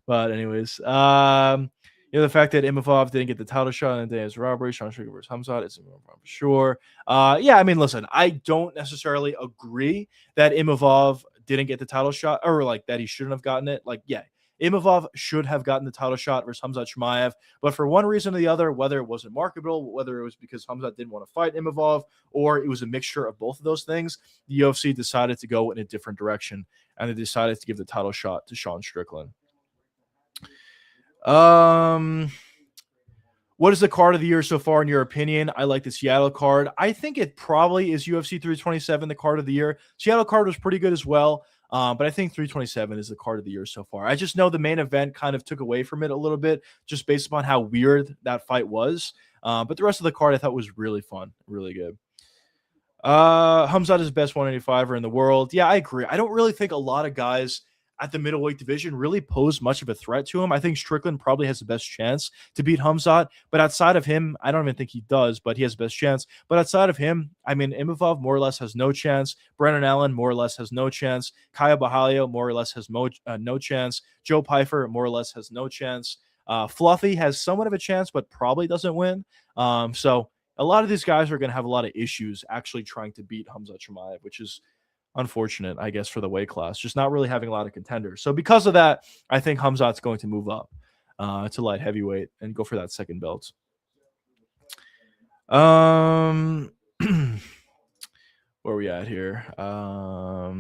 But anyways, the fact that Imavov didn't get the title shot in the day as robbery, Sean Strickland versus Hamzat is for sure. Yeah, I mean, listen, I don't necessarily agree that Imavov didn't get the title shot or like that he shouldn't have gotten it. Like, yeah. Imavov should have gotten the title shot versus Hamzat Chimaev, but for one reason or the other, whether it wasn't marketable, whether it was because Hamzat didn't want to fight Imavov, or it was a mixture of both of those things, the UFC decided to go in a different direction, and they decided to give the title shot to Sean Strickland. What is the card of the year so far, in your opinion? I like the Seattle card. I think it probably is UFC 327, the card of the year. Seattle card was pretty good as well. But I think 327 is the card of the year so far. I just know the main event kind of took away from it a little bit just based upon how weird that fight was. But the rest of the card I thought was really fun, really good. Hamzat is the best 185er in the world. Yeah, I agree. I don't really think a lot of guys at the middleweight division really pose much of a threat to him. I think Strickland probably has the best chance to beat Hamzat, but outside of him, I don't even think he does, but he has the best chance. But outside of him, I mean, Imavov more or less has no chance. Brennan Allen more or less has no chance. Kaya Bahalio more or less has no chance. Joe Pyfer more or less has no chance. Fluffy has somewhat of a chance, but probably doesn't win. So a lot of these guys are going to have a lot of issues actually trying to beat Hamzat Chimaev, which is unfortunate, I guess, for the weight class, just not really having a lot of contenders. So because of that, I think Hamzat's going to move up to light heavyweight and go for that second belt. Where are we at here? I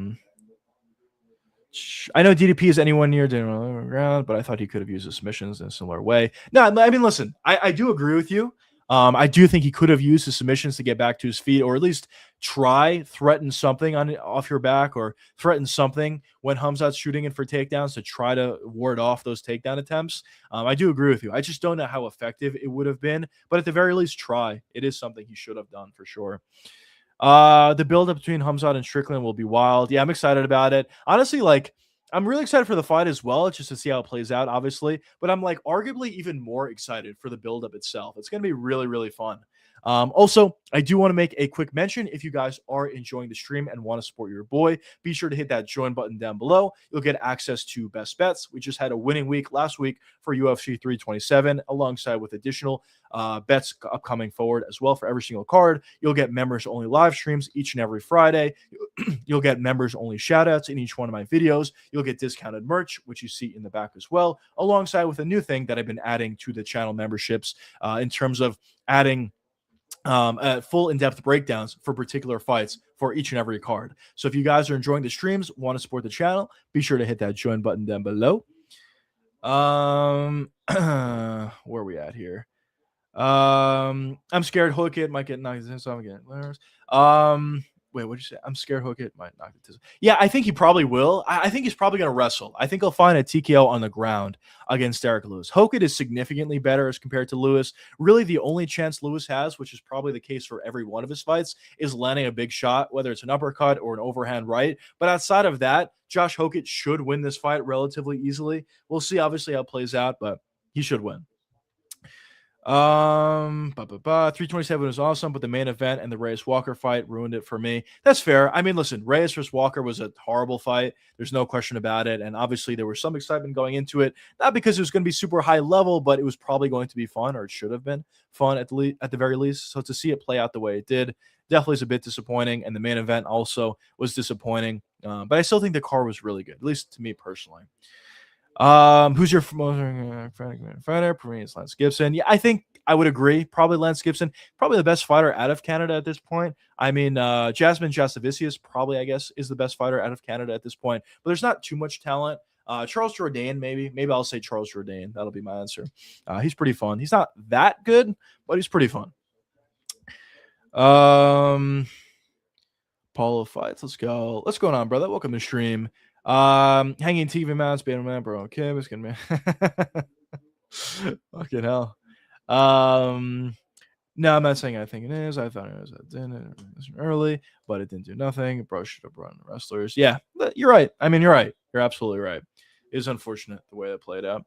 know DDP is anyone near ground, but I thought he could have used his submissions in a similar way. No, I mean, listen, I do agree with you. I do think he could have used his submissions to get back to his feet, or at least threaten something off your back, or threaten something when Hamzat's shooting in for takedowns to try to ward off those takedown attempts. I do agree with you. I just don't know how effective it would have been, but at the very least, try. It is something he should have done for sure. The build-up between Hamzat and Strickland will be wild. Yeah, I'm excited about it. Honestly, like, I'm really excited for the fight as well, just to see how it plays out, obviously. But I'm like arguably even more excited for the build-up itself. It's going to be really, really fun. Also, I do want to make a quick mention. If you guys are enjoying the stream and want to support your boy, be sure to hit that join button down below. You'll get access to best bets. We just had a winning week last week for UFC 327, alongside with additional bets upcoming forward as well for every single card. You'll get members only live streams each and every Friday. You'll get members only shout outs in each one of my videos. You'll get discounted merch, which you see in the back as well, alongside with a new thing that I've been adding to the channel memberships in terms of adding full in-depth breakdowns for particular fights for each and every card. So if you guys are enjoying the streams, want to support the channel, be sure to hit that join button down below. Where are we at here? I'm scared Hokit might get knocked in, so I'm getting wait, what'd you say? I'm scared Hokit might knock it. Yeah, I think he probably will. I think he's probably going to wrestle. I think he'll find a TKO on the ground against Derek Lewis. Hokit is significantly better as compared to Lewis. Really, the only chance Lewis has, which is probably the case for every one of his fights, is landing a big shot, whether it's an uppercut or an overhand right. But outside of that, Josh Hokit should win this fight relatively easily. We'll see, obviously, how it plays out, but he should win. 327 was awesome, but the main event and the Reyes Walker fight ruined it for me. That's fair. I mean, listen, Reyes versus Walker was a horrible fight. There's no question about it. And obviously, there was some excitement going into it, not because it was going to be super high level, but it was probably going to be fun, or it should have been fun at the very least. So to see it play out the way it did definitely is a bit disappointing. And the main event also was disappointing. But I still think the card was really good, at least to me personally. Who's your fighter? For me, it's Lance Gibson. Yeah, I think I would agree. Probably Lance Gibson, probably the best fighter out of Canada at this point. I mean, Jasmine Jasavicius probably, I guess, is the best fighter out of Canada at this point. But there's not too much talent. Charles Jourdain, maybe I'll say Charles Jourdain. That'll be my answer. He's pretty fun. He's not that good, but he's pretty fun. Paulo fights. Let's go. What's going on, brother? Welcome to stream. Hanging TV mounts, beta man, bro. Okay, it's gonna be fucking hell. No, I'm not saying I think it is. I thought it was early, but it didn't do nothing. Bro should have run wrestlers. Yeah, you're right. I mean, you're right. You're absolutely right. It is unfortunate the way it played out.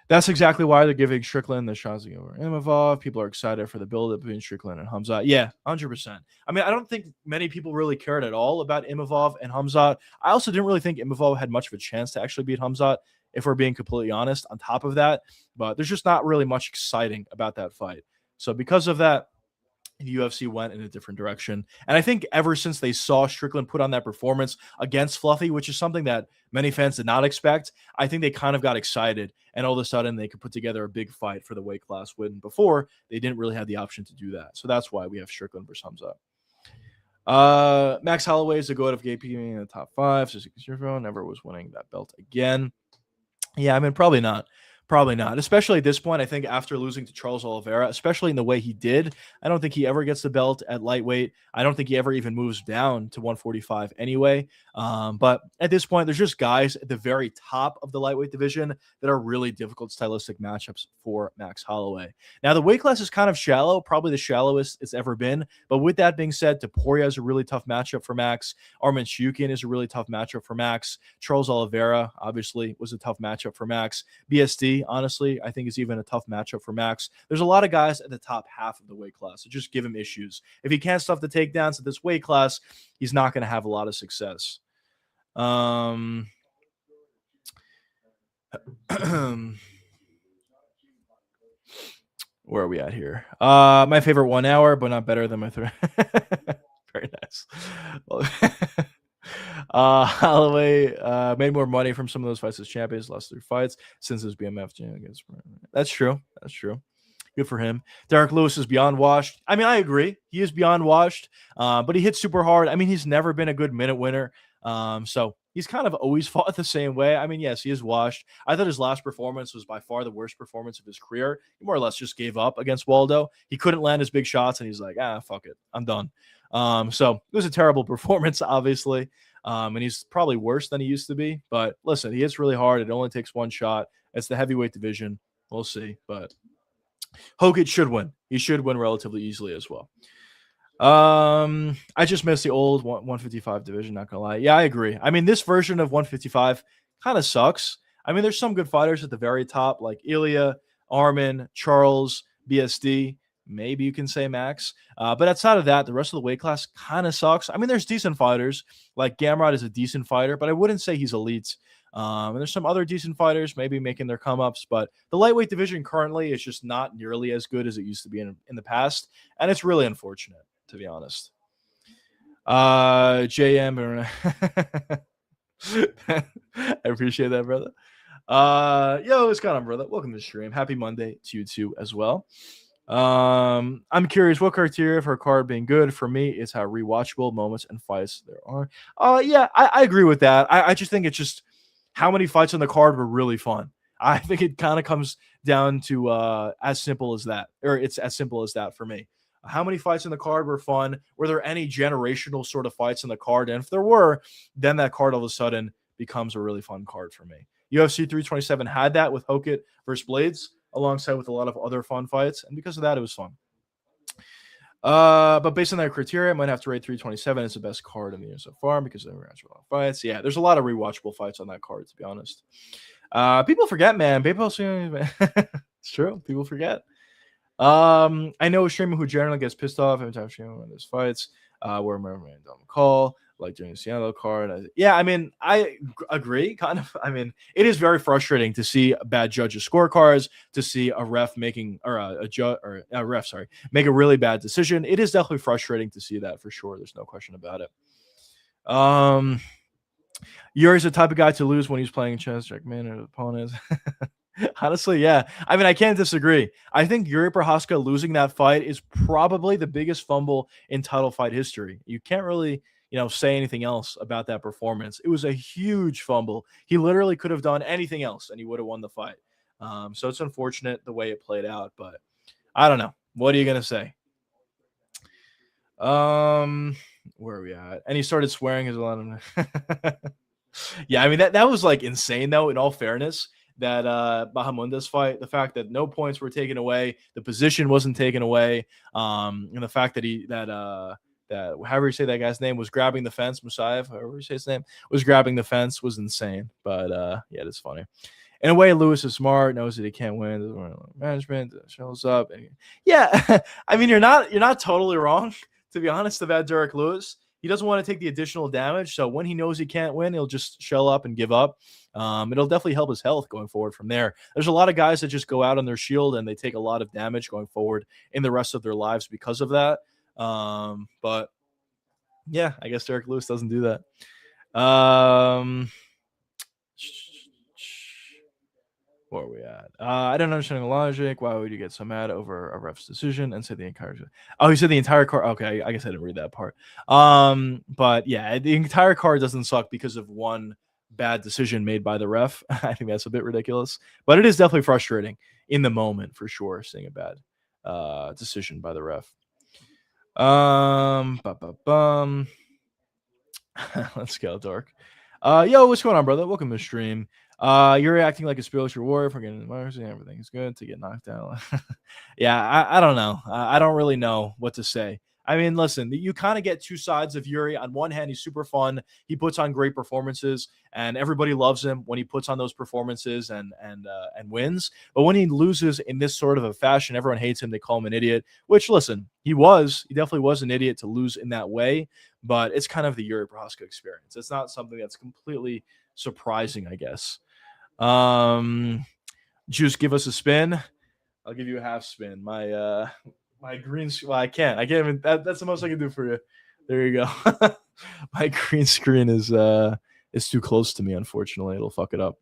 That's exactly why they're giving Strickland the chance to go over Imavov. People are excited for the build-up between Strickland and Hamzat. Yeah, 100%. I mean, I don't think many people really cared at all about Imavov and Hamzat. I also didn't really think Imavov had much of a chance to actually beat Hamzat, if we're being completely honest, on top of that. But there's just not really much exciting about that fight. So because of that, the UFC went in a different direction. And I think ever since they saw Strickland put on that performance against Fluffy, which is something that many fans did not expect, I think they kind of got excited. And all of a sudden, they could put together a big fight for the weight class win. Before, they didn't really have the option to do that. So that's why we have Strickland versus Hamzat. Max Holloway is the GOAT of GP in the top 5. So never was winning that belt again. Yeah, I mean, probably not. Probably not, especially at this point. I think after losing to Charles Oliveira, especially in the way he did, I don't think he ever gets the belt at lightweight. I don't think he ever even moves down to 145 anyway. But at this point, there's just guys at the very top of the lightweight division that are really difficult stylistic matchups for Max Holloway. Now, the weight class is kind of shallow, probably the shallowest it's ever been. But with that being said, Topuria is a really tough matchup for Max. Arman Shukin is a really tough matchup for Max. Charles Oliveira, obviously, was a tough matchup for Max. BSD, honestly, I think is even a tough matchup for Max. There's a lot of guys at the top half of the weight class, so just give him issues. If he can't stuff the takedowns at this weight class, he's not going to have a lot of success. Where are we at here? My favorite 1 hour, but not better than my third. Very nice. Well, Holloway made more money from some of those fights as champions, last 3 fights since his BMF. That's true. That's true. Good for him. Derek Lewis is beyond washed. I mean, I agree. He is beyond washed, but he hits super hard. I mean, he's never been a good minute winner. So he's kind of always fought the same way. I mean, yes, he is washed. I thought his last performance was by far the worst performance of his career. He more or less just gave up against Waldo. He couldn't land his big shots, and he's like, fuck it. I'm done. So it was a terrible performance, obviously. And he's probably worse than he used to be. But listen, he hits really hard. It only takes 1 shot. It's the heavyweight division. We'll see. But Hokit should win. He should win relatively easily as well. I just miss the old 155 division, not gonna lie. Yeah, I agree. I mean, this version of 155 kind of sucks. I mean, there's some good fighters at the very top, like Ilya, Armin, Charles, BSD. Maybe you can say Max. But outside of that, the rest of the weight class kind of sucks. I mean, there's decent fighters. Like Gamrot is a decent fighter, but I wouldn't say he's elite. And there's some other decent fighters maybe making their come ups, but the lightweight division currently is just not nearly as good as it used to be in the past. And it's really unfortunate, to be honest. JM, I appreciate that, brother. Yo, what's going on, brother? Welcome to the stream. Happy Monday to you too as well. I'm curious what criteria for a card being good for me is how rewatchable moments and fights there are. Yeah, I agree with that. I just think it's just how many fights on the card were really fun. I think it kind of comes down to as simple as that, or it's as simple as that for me. How many fights in the card were fun? Were there any generational sort of fights in the card? And if there were, then that card all of a sudden becomes a really fun card for me. UFC 327 had that with Hokit versus Blades, alongside with a lot of other fun fights, and because of that, it was fun. But based on that criteria, I might have to rate 327 as the best card in the year so far because there were actually a lot of fights. Yeah, there's a lot of rewatchable fights on that card, to be honest. People forget, man. It's true. People forget. I know a streamer who generally gets pissed off every time streaming when there's fights. Where remembering don't call, like during the Seattle card. Yeah, I mean, I agree, kind of. I mean, it is very frustrating to see bad judges' scorecards, to see a ref making or a judge or a ref, sorry, make a really bad decision. It is definitely frustrating to see that for sure. There's no question about it. Yuri's the type of guy to lose when he's playing chess, checkmate or opponent. Honestly, yeah. I mean, I can't disagree. I think Jiri Prochazka losing that fight is probably the biggest fumble in title fight history. You can't really, say anything else about that performance. It was a huge fumble. He literally could have done anything else and he would have won the fight. So it's unfortunate the way it played out, but I don't know. What are you gonna say? Where are we at? And he started swearing as well. Yeah, I mean that was like insane though, in all fairness. That Bahamunda's fight, the fact that no points were taken away, the position wasn't taken away, and the fact that that however you say that guy's name was grabbing the fence, Musayev, however you say his name, was grabbing the fence was insane. But yeah, it's funny. In a way, Lewis is smart, knows that he can't win. Management shows up, and yeah, I mean you're not totally wrong, to be honest, about Derek Lewis. He doesn't want to take the additional damage, so when he knows he can't win, he'll just shell up and give up. It'll definitely help his health going forward from there. There's a lot of guys that just go out on their shield and they take a lot of damage going forward in the rest of their lives because of that. But yeah, I guess Derek Lewis doesn't do that. Where are we at? I don't understand the logic. Why would you get so mad over a ref's decision and say the entire? Oh, he said the entire card. Okay, I guess I didn't read that part. But yeah, the entire card doesn't suck because of one bad decision made by the ref. I think that's a bit ridiculous, but it is definitely frustrating in the moment for sure, seeing a bad decision by the ref. Let's go, Dark. Yo, what's going on, brother? Welcome to the stream. You're acting like a spiritual warrior for getting mercy. Everything's good to get knocked out. Yeah, I don't know. I don't really know what to say. I mean, listen, you kind of get two sides of Jiri. On one hand, he's super fun. He puts on great performances, and everybody loves him when he puts on those performances and wins. But when he loses in this sort of a fashion, everyone hates him. They call him an idiot. Which, listen, he definitely was an idiot to lose in that way. But it's kind of the Jiri Prochazka experience. It's not something that's completely surprising, I guess. Juice, give us a spin. I'll give you a half spin. My green. Well, I can't even. That's the most I can do for you. There you go. My green screen is too close to me. Unfortunately, it'll fuck it up.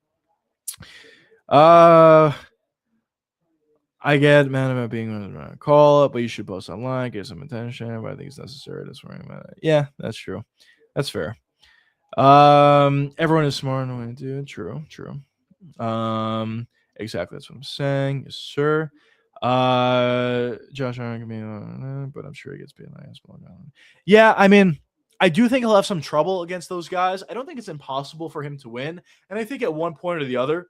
I get mad about being on a call up, but you should post online, get some attention. But I think it's necessary. That's right. Yeah, that's true. That's fair. Everyone is smart in the way to do it. True. Exactly. That's what I'm saying. Yes, sir. Josh Allen can be, but I'm sure he gets beat. Yeah, I mean, I do think he'll have some trouble against those guys. I don't think it's impossible for him to win, and I think at one point or the other,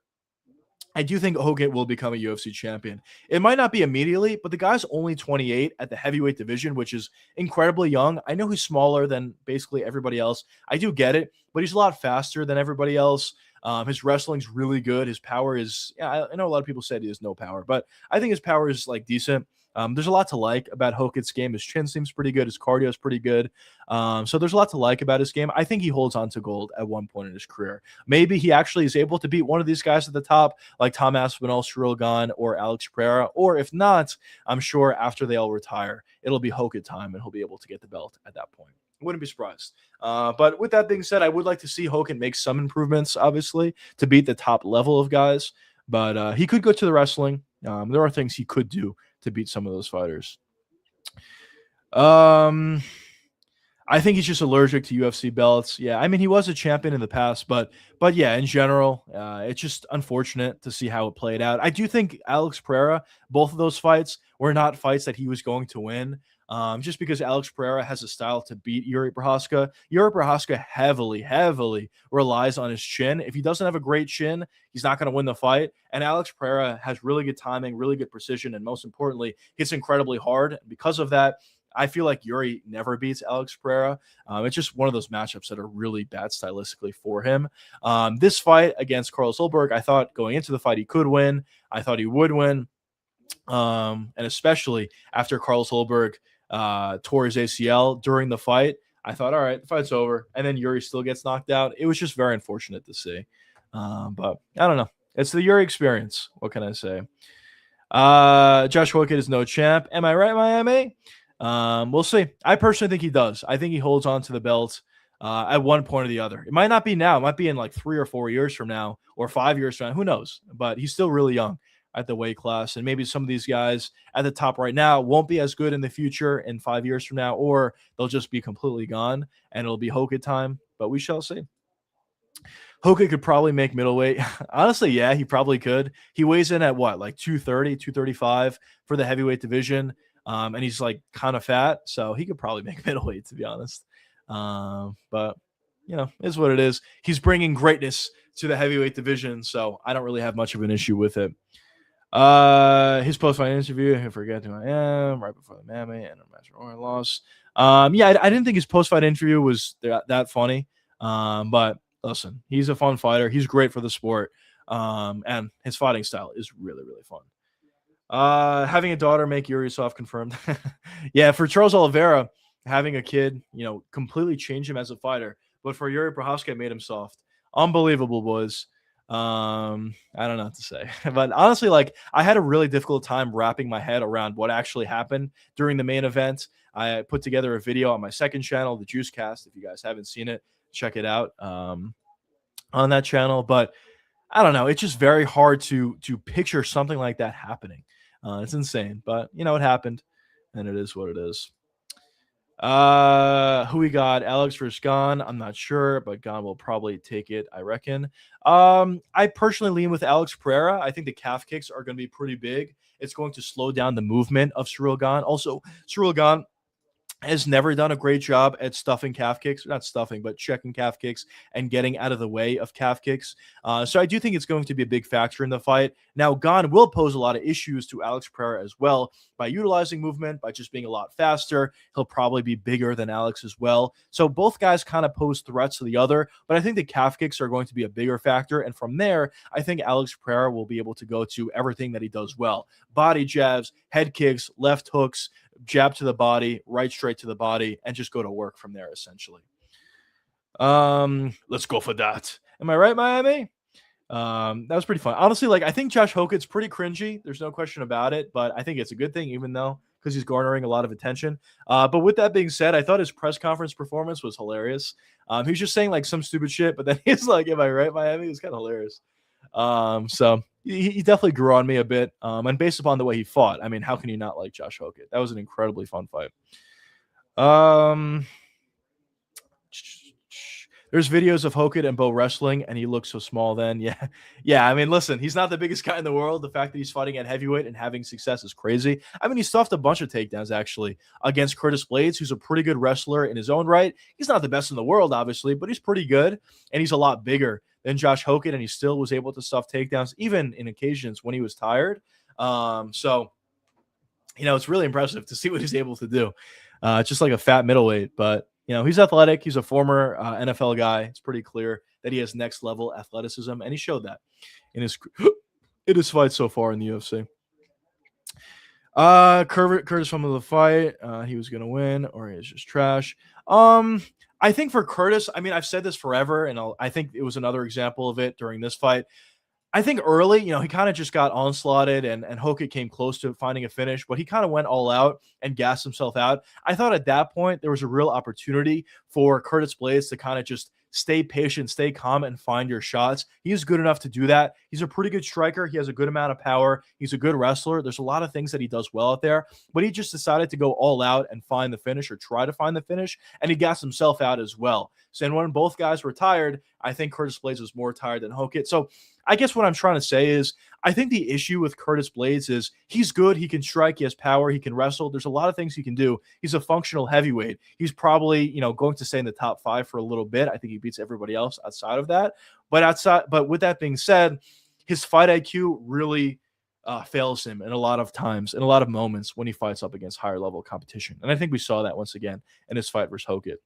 I do think Hokit will become a UFC champion. It might not be immediately, but the guy's only 28 at the heavyweight division, which is incredibly young. I know he's smaller than basically everybody else. I do get it, but he's a lot faster than everybody else. His wrestling's really good. His power is, yeah, I know a lot of people said he has no power, but I think his power is like decent. There's a lot to like about Hokit's game. His chin seems pretty good. His cardio is pretty good. So there's a lot to like about his game. I think he holds on to gold at one point in his career. Maybe he actually is able to beat one of these guys at the top, like Tom Aspinall, Cyril Gane, or Alex Pereira. Or if not, I'm sure after they all retire, it'll be Hokit time, and he'll be able to get the belt at that point. Wouldn't be surprised. But with that being said, I would like to see Hokit make some improvements, obviously, to beat the top level of guys. But he could go to the wrestling. There are things he could do to beat some of those fighters. I think he's just allergic to UFC belts. Yeah, I mean, he was a champion in the past, but yeah, in general, it's just unfortunate to see how it played out. I do think Alex Pereira, both of those fights were not fights that he was going to win. Just because Alex Pereira has a style to beat Jiri Prochazka. Jiri Prochazka heavily relies on his chin. If he doesn't have a great chin, he's not going to win the fight. And Alex Pereira has really good timing, really good precision, and most importantly, hits incredibly hard. Because of that, I feel like Jiri never beats Alex Pereira. It's just one of those matchups that are really bad stylistically for him. This fight against Carlos Ulberg, I thought going into the fight he could win. I thought he would win. And especially after Carlos Ulberg tore his ACL during the fight, I thought, all right, the fight's over. And then Jiri still gets knocked out. It was just very unfortunate to see. But I don't know. It's the Jiri experience. What can I say? Josh Hokit is no champ. Am I right, Miami? We'll see. I personally think he does. I think he holds on to the belt at one point or the other. It might not be now. It might be in like 3 or 4 years from now or 5 years from now. Who knows? But he's still really young at the weight class. And maybe some of these guys at the top right now won't be as good in the future in 5 years from now, or they'll just be completely gone and it'll be Hokit time. But we shall see. Hokit could probably make middleweight. Honestly, yeah, he probably could. He weighs in at what, like 230, 235 for the heavyweight division. And he's like kind of fat, so he could probably make middleweight, to be honest. But you know, is what it is. He's bringing greatness to the heavyweight division, so I don't really have much of an issue with it. His post-fight interview, I forget who I am, right before the Mammy and a Master or loss. Yeah, I didn't think his post-fight interview was that funny. But listen, he's a fun fighter. He's great for the sport. And his fighting style is really, really fun. Having a daughter make Jiri soft confirmed. Yeah, for Charles Oliveira, having a kid, you know, completely changed him as a fighter. But for Jiri Prochazka, it made him soft. Unbelievable, boys. I don't know what to say. But honestly, like, I had a really difficult time wrapping my head around what actually happened during the main event. I put together a video on my second channel, the Juicecast. If you guys haven't seen it, check it out on that channel. But I don't know. It's just very hard to picture something like that happening. It's insane, but you know, it happened, and it is what it is. Who we got? Alex versus Gane. I'm not sure, but Gane will probably take it, I reckon. I personally lean with Alex Pereira. I think the calf kicks are going to be pretty big. It's going to slow down the movement of Cyril Gane. Also, Cyril Gane has never done a great job at stuffing calf kicks, not stuffing, but checking calf kicks and getting out of the way of calf kicks. So I do think it's going to be a big factor in the fight. Now, Gane will pose a lot of issues to Alex Pereira as well by utilizing movement, by just being a lot faster. He'll probably be bigger than Alex as well. So both guys kind of pose threats to the other, but I think the calf kicks are going to be a bigger factor. And from there, I think Alex Pereira will be able to go to everything that he does well. Body jabs, head kicks, left hooks, jab to the body, right straight to the body, and just go to work from there, essentially. Let's go for that. Am I right, Miami? That was pretty fun. Honestly, like, I think Josh Hokit's pretty cringy. There's no question about it, but I think it's a good thing, even though, because he's garnering a lot of attention. But with that being said, I thought his press conference performance was hilarious. He was just saying like some stupid shit, but then he's like, am I right, Miami? It was kind of hilarious. So he definitely grew on me a bit. And based upon the way he fought, I mean, how can you not like Josh Hokit? That was an incredibly fun fight. There's videos of Hokit and Bo wrestling, and he looks so small then. Yeah. Yeah, I mean, listen, he's not the biggest guy in the world. The fact that he's fighting at heavyweight and having success is crazy. I mean, he stuffed a bunch of takedowns, actually, against Curtis Blades, who's a pretty good wrestler in his own right. He's not the best in the world, obviously, but he's pretty good, and he's a lot bigger than Josh Hokit, and he still was able to stuff takedowns, even in occasions when he was tired. So, it's really impressive to see what he's able to do. Just like a fat middleweight, but he's athletic. He's a former NFL guy. It's pretty clear that he has next level athleticism, and he showed that in his fight so far in the UFC. Curtis from the fight. He was gonna win, or he's just trash. I think for Curtis, I mean, I've said this forever, and I think it was another example of it during this fight. I think early, he kind of just got onslaughted, and Hokit came close to finding a finish, but he kind of went all out and gassed himself out. I thought at that point there was a real opportunity for Curtis Blaydes to kind of just stay patient, stay calm, and find your shots. He's good enough to do that. He's a pretty good striker. He has a good amount of power. He's a good wrestler. There's a lot of things that he does well out there, but he just decided to go all out and find the finish, or try to find the finish, and he gassed himself out as well. So, and when both guys were tired, I think Curtis Blaydes was more tired than Hokit. So I guess what I'm trying to say is, I think the issue with Curtis Blaydes is he's good. He can strike. He has power. He can wrestle. There's a lot of things he can do. He's a functional heavyweight. He's probably, going to stay in the top 5 for a little bit. I think he beats everybody else outside of that. But with that being said, his fight IQ really fails him in a lot of times, in a lot of moments when he fights up against higher level competition. And I think we saw that once again in his fight versus Hokit.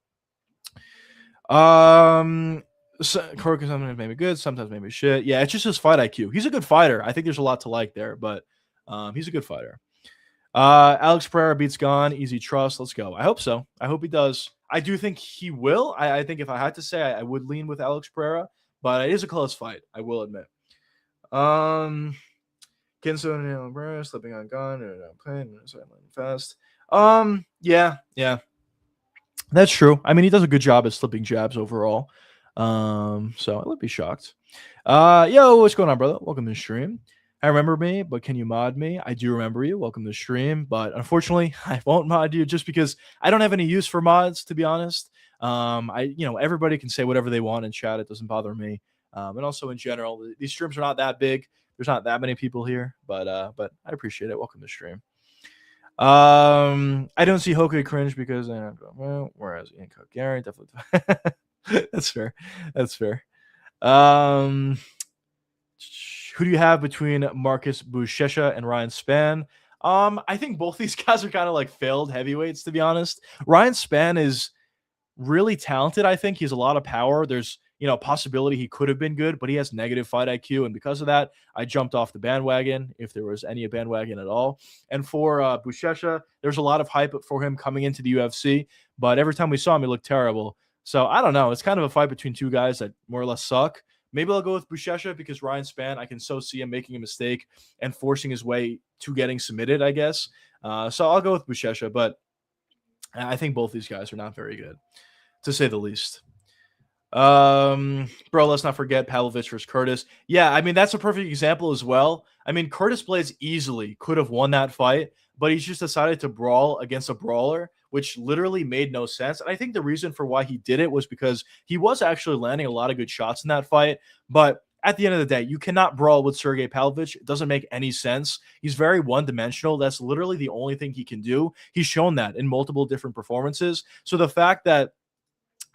Cork sometimes maybe good, sometimes maybe shit. Yeah, it's just his fight IQ. He's a good fighter. I think there's a lot to like there, but he's a good fighter. Alex Pereira beats Gone. Easy trust. Let's go. I hope so. I hope he does. I do think he will. I think if I had to say, I would lean with Alex Pereira, but it is a close fight, I will admit. Kinson slipping on Gone and playing fast. Yeah. That's true. I mean, he does a good job at slipping jabs overall. So I would be shocked. Yo, what's going on, brother? Welcome to the stream. I remember me, but can you mod me? I do remember you. Welcome to the stream, but unfortunately, I won't mod you just because I don't have any use for mods, to be honest. Everybody can say whatever they want in chat. It doesn't bother me. And also in general, these streams are not that big. There's not that many people here, but I appreciate it. Welcome to the stream. I don't see Hokit cringe because whereas Ian Cook, Gary definitely. That's fair. Who do you have between Marcus Buchecha and Ryan Spann? I think both these guys are kind of like failed heavyweights, to be honest. Ryan Spann is really talented. I think he has a lot of power. There's possibility he could have been good, but he has negative fight IQ, and because of that, I jumped off the bandwagon, if there was any bandwagon at all. And for Buchecha, there's a lot of hype for him coming into the UFC, but every time we saw him, he looked terrible. So I don't know. It's kind of a fight between two guys that more or less suck. Maybe I'll go with Buchecha because Ryan Spann, I can so see him making a mistake and forcing his way to getting submitted, I guess. So I'll go with Buchecha, but I think both these guys are not very good, to say the least. Bro, let's not forget Pavlovich versus Curtis. Yeah, I mean, that's a perfect example as well. I mean, Curtis Blaydes easily could have won that fight, but he's just decided to brawl against a brawler, which literally made no sense. And I think the reason for why he did it was because he was actually landing a lot of good shots in that fight. But at the end of the day, you cannot brawl with Sergey Pavlovich. It doesn't make any sense. He's very one-dimensional. That's literally the only thing he can do. He's shown that in multiple different performances. So the fact that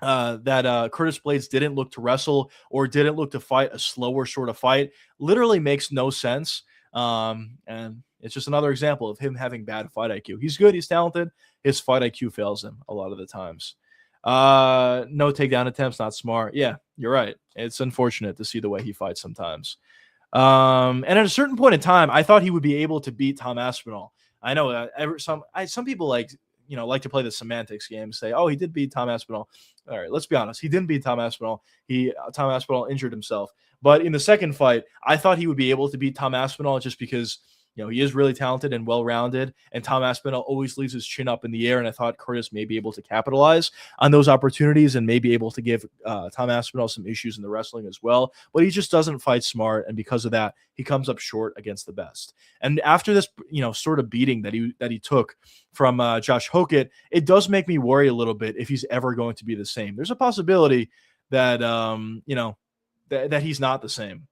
Curtis Blaydes didn't look to wrestle or didn't look to fight a slower sort of fight literally makes no sense. And it's just another example of him having bad fight IQ. He's good. He's talented. His fight IQ fails him a lot of the times. No takedown attempts, not smart. Yeah, you're right. It's unfortunate to see the way he fights sometimes. And at a certain point in time, I thought he would be able to beat Tom Aspinall. I know that some people like to play the semantics game, say, oh, he did beat Tom Aspinall. All right, let's be honest. He didn't beat Tom Aspinall. Tom Aspinall injured himself. But in the second fight, I thought he would be able to beat Tom Aspinall just because he is really talented and well-rounded, and Tom Aspinall always leaves his chin up in the air, and I thought Curtis may be able to capitalize on those opportunities and may be able to give Tom Aspinall some issues in the wrestling as well, but he just doesn't fight smart, and because of that, he comes up short against the best. And after this, sort of beating that he took from Josh Hokit, it does make me worry a little bit if he's ever going to be the same. There's a possibility that, that he's not the same,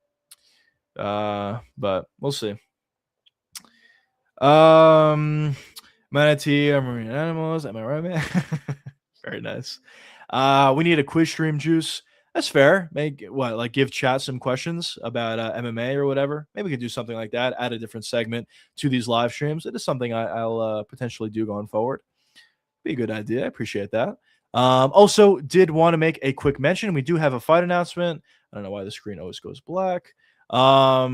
but we'll see. Manatee or marine animals. Am I right, man? Very nice. We need a quiz stream, Juice. That's fair. Make what, like, give chat some questions about MMA or whatever. Maybe we could do something like that. Add a different segment to these live streams. It is something I'll potentially do going forward. Be a good idea. I appreciate that. Also, did want to make a quick mention. We do have a fight announcement. I don't know why the screen always goes black. But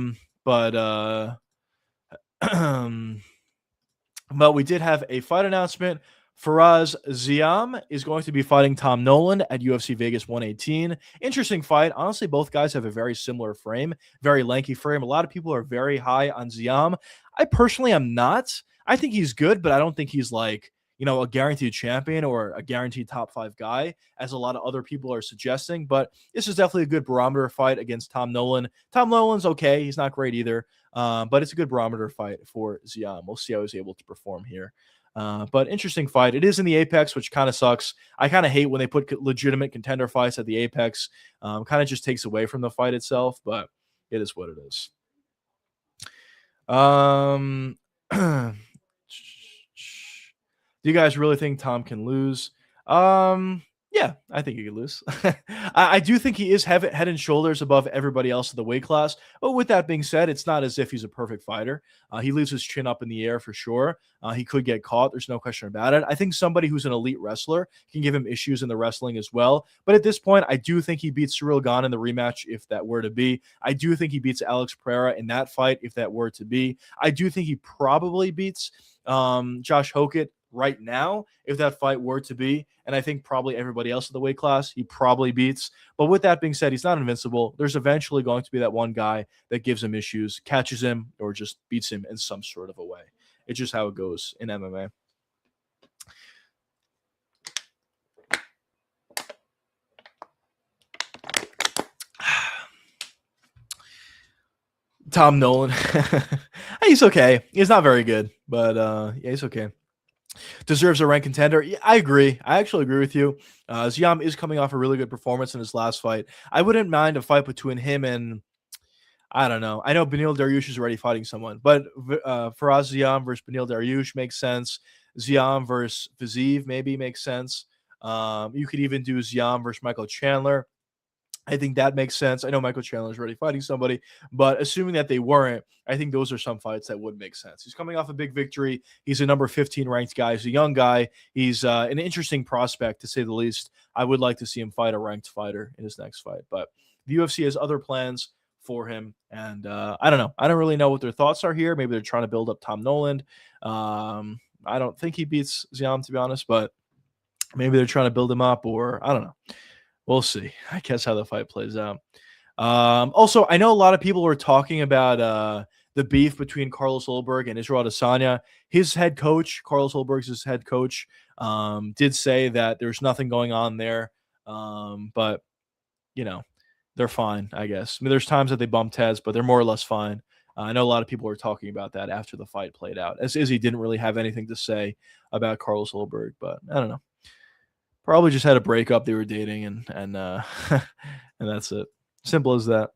but we did have a fight announcement. Faraz Ziam is going to be fighting Tom Nolan at UFC Vegas 118. Interesting fight. Honestly, both guys have a very similar frame, very lanky frame. A lot of people are very high on Ziam. I personally am not. I think he's good, but I don't think he's like, a guaranteed champion or a guaranteed top 5 guy, as a lot of other people are suggesting. But this is definitely a good barometer fight against Tom Nolan. Tom Nolan's okay. He's not great either. But it's a good barometer fight for Ziam. We'll see how he's able to perform here. But interesting fight. It is in the Apex, which kind of sucks. I kind of hate when they put legitimate contender fights at the Apex. Kind of just takes away from the fight itself, but it is what it is. Do you guys really think Tom can lose? Yeah, I think he could lose. I do think he is head and shoulders above everybody else in the weight class. But with that being said, it's not as if he's a perfect fighter. He leaves his chin up in the air for sure. He could get caught. There's no question about it. I think somebody who's an elite wrestler can give him issues in the wrestling as well. But at this point, I do think he beats Cyril Gane in the rematch if that were to be. I do think he beats Alex Pereira in that fight if that were to be. I do think he probably beats Josh Hokit right now if that fight were to be, and I think probably everybody else in the weight class he probably beats. But with that being said, he's not invincible. There's eventually going to be that one guy that gives him issues, catches him, or just beats him in some sort of a way. It's just how it goes in MMA. Tom Nolan. He's okay. He's not very good, but yeah, he's okay. Deserves a ranked contender. Yeah, I agree. I actually agree with you. Ziam is coming off a really good performance in his last fight. I wouldn't mind a fight between him and, I don't know. I know Beneil Dariush is already fighting someone, but Faraz Ziam versus Beneil Dariush makes sense. Ziam versus Fiziev maybe makes sense. You could even do Ziam versus Michael Chandler. I think that makes sense. I know Michael Chandler is already fighting somebody, but assuming that they weren't, I think those are some fights that would make sense. He's coming off a big victory. He's a number 15 ranked guy. He's a young guy. He's an interesting prospect, to say the least. I would like to see him fight a ranked fighter in his next fight, but the UFC has other plans for him, and I don't know. I don't really know what their thoughts are here. Maybe they're trying to build up Tom Nolan. I don't think he beats Ziam, to be honest, but maybe they're trying to build him up, or I don't know. We'll see, I guess, how the fight plays out. Also, I know a lot of people were talking about the beef between Carlos Ulberg and Israel Adesanya. His head coach, Carlos Ulberg's head coach, did say that there's nothing going on there. But, they're fine, I guess. I mean, there's times that they bumped heads, but they're more or less fine. I know a lot of people were talking about that after the fight played out, as Izzy didn't really have anything to say about Carlos Ulberg, but I don't know. Probably just had a breakup. They were dating, and and that's it. Simple as that.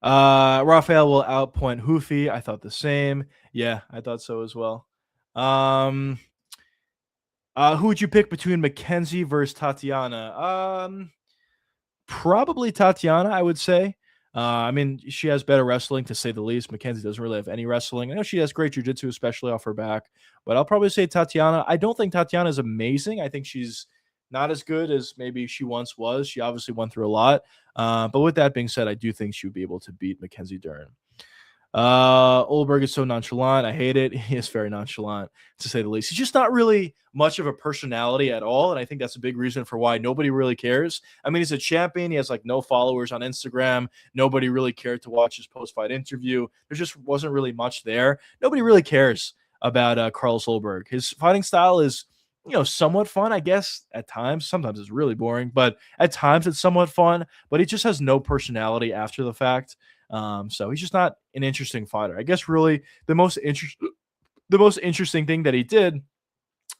Raphael will outpoint Hoofy. I thought the same. Yeah, I thought so as well. Who would you pick between Mackenzie versus Tatiana? Probably Tatiana, I would say. I mean, she has better wrestling, to say the least. Mackenzie doesn't really have any wrestling. I know she has great jiu-jitsu, especially off her back, but I'll probably say Tatiana. I don't think Tatiana is amazing. I think she's not as good as maybe she once was. She obviously went through a lot. But with that being said, I do think she would be able to beat Mackenzie Dern. Ulberg is so nonchalant. I hate it. He is very nonchalant, to say the least. He's just not really much of a personality at all, and I think that's a big reason for why nobody really cares. I mean, he's a champion. He has like no followers on Instagram. Nobody really cared to watch his post-fight interview. There just wasn't really much there. Nobody really cares about Carlos Ulberg. His fighting style is, somewhat fun, I guess, at times. Sometimes it's really boring, but at times it's somewhat fun. But he just has no personality after the fact. So he's just not an interesting fighter. I guess really the most interesting thing that he did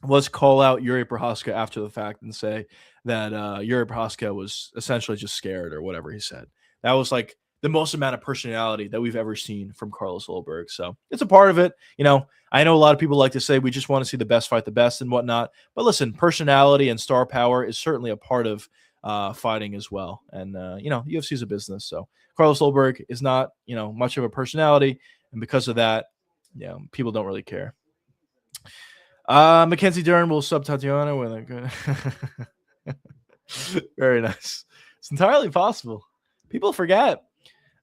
was call out Jiri Prochazka after the fact and say that Jiri Prochazka was essentially just scared, or whatever he said. That was like the most amount of personality that we've ever seen from Carlos Ulberg. So it's a part of it. I know a lot of people like to say we just want to see the best fight the best and whatnot. But listen, personality and star power is certainly a part of fighting as well. And, UFC is a business. So Carlos Ulberg is not, much of a personality. And because of that, people don't really care. Mackenzie Dern will sub Tatiana with a good. Very nice. It's entirely possible. People forget.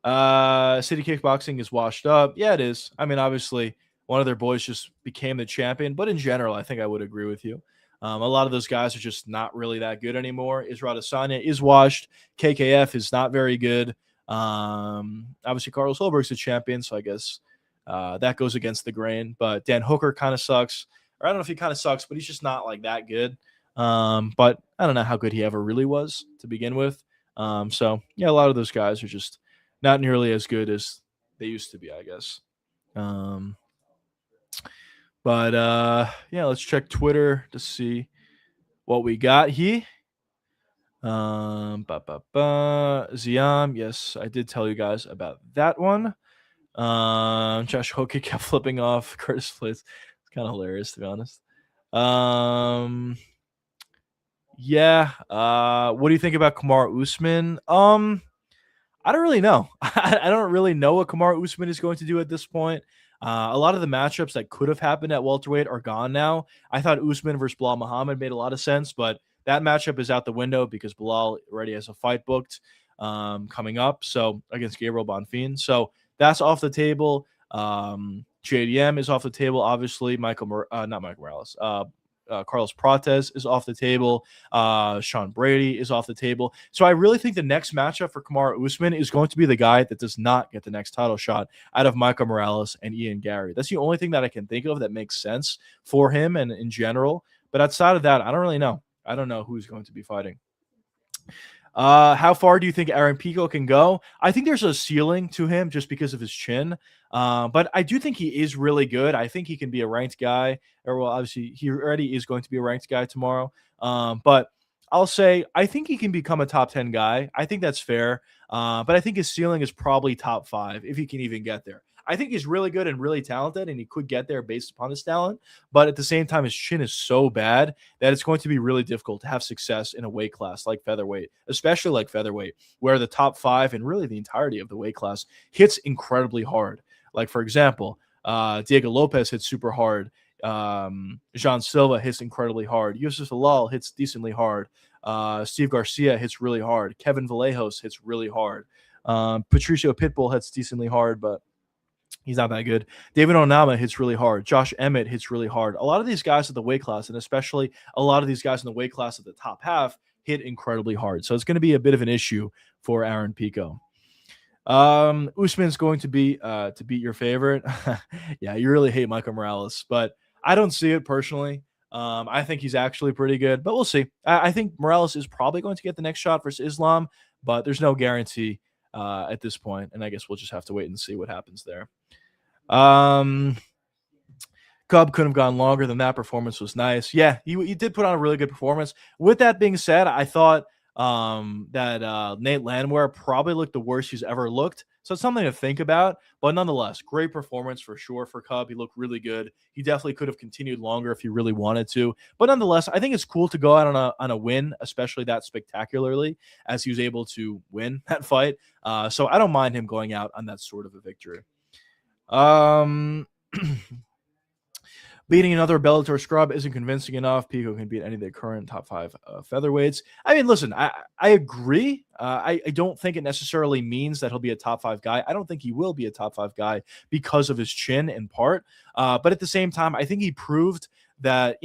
City Kickboxing is washed up. Yeah, it is. I mean, obviously, one of their boys just became the champion, but in general, I think I would agree with you. A lot of those guys are just not really that good anymore. Israel Adesanya is washed. KKF is not very good. Obviously, Carlos Holberg's the champion, so I guess that goes against the grain. But Dan Hooker kind of sucks. Or I don't know if he kind of sucks, but he's just not like that good. But I don't know how good he ever really was to begin with. So, yeah, a lot of those guys are just not nearly as good as they used to be, I guess. Let's check Twitter to see what we got here. Ziam, yes, I did tell you guys about that one. Josh Hokit kept flipping off Curtis Blades. It's kind of hilarious, to be honest. What do you think about Kamaru Usman? I don't really know. I don't really know what Kamaru Usman is going to do at this point. A lot of the matchups that could have happened at welterweight are gone now. I thought Usman versus Bilal Muhammad made a lot of sense, but that matchup is out the window because Bilal already has a fight booked coming up, so against Gabriel Bonfim. So that's off the table. JDM is off the table, obviously. Not Michael Morales. Carlos Prates is off the table. Sean Brady is off the table. So I really think the next matchup for Kamaru Usman is going to be the guy that does not get the next title shot out of Michael Morales and Ian Gary. That's the only thing that I can think of that makes sense for him and in general. But outside of that, I don't really know. I don't know who's going to be fighting. How far do you think Aaron Pico can go? I think there's a ceiling to him just because of his chin. But I do think he is really good. I think he can be a ranked guy. Obviously, he already is going to be a ranked guy tomorrow. But I'll say I think he can become a top 10 guy. I think that's fair. But I think his ceiling is probably top 5 if he can even get there. I think he's really good and really talented, and he could get there based upon his talent. But at the same time, his chin is so bad that it's going to be really difficult to have success in a weight class like featherweight, especially like featherweight, where the top 5 and really the entirety of the weight class hits incredibly hard. For example, Diego Lopez hits super hard. Jean Silva hits incredibly hard. Yusuf Halal hits decently hard. Steve Garcia hits really hard. Kevin Vallejos hits really hard. Patricio Pitbull hits decently hard, but he's not that good. David Onama hits really hard. Josh Emmett hits really hard. A lot of these guys at the weight class, and especially a lot of these guys in the weight class at the top half, hit incredibly hard. So it's going to be a bit of an issue for Aaron Pico. Usman's going to beat your favorite. Yeah, you really hate Michael Morales, but I don't see it personally. I think he's actually pretty good, but we'll see. I think Morales is probably going to get the next shot versus Islam, but there's no guarantee at this point, and I guess we'll just have to wait and see what happens there. Cub couldn't have gone longer than that. Performance was nice. Yeah, he did put on a really good performance. With that being said, I thought that Nate Landwehr probably looked the worst he's ever looked. So it's something to think about. But nonetheless, great performance for sure for Cub. He looked really good. He definitely could have continued longer if he really wanted to. But nonetheless, I think it's cool to go out on a win, especially that spectacularly, as he was able to win that fight. So I don't mind him going out on that sort of a victory. Beating another Bellator scrub isn't convincing enough. Pico can beat any of the current top 5 featherweights. I mean, listen, I agree. I don't think it necessarily means that he'll be a top 5 guy. I don't think he will be a top 5 guy because of his chin in part. But at the same time, I think he proved that,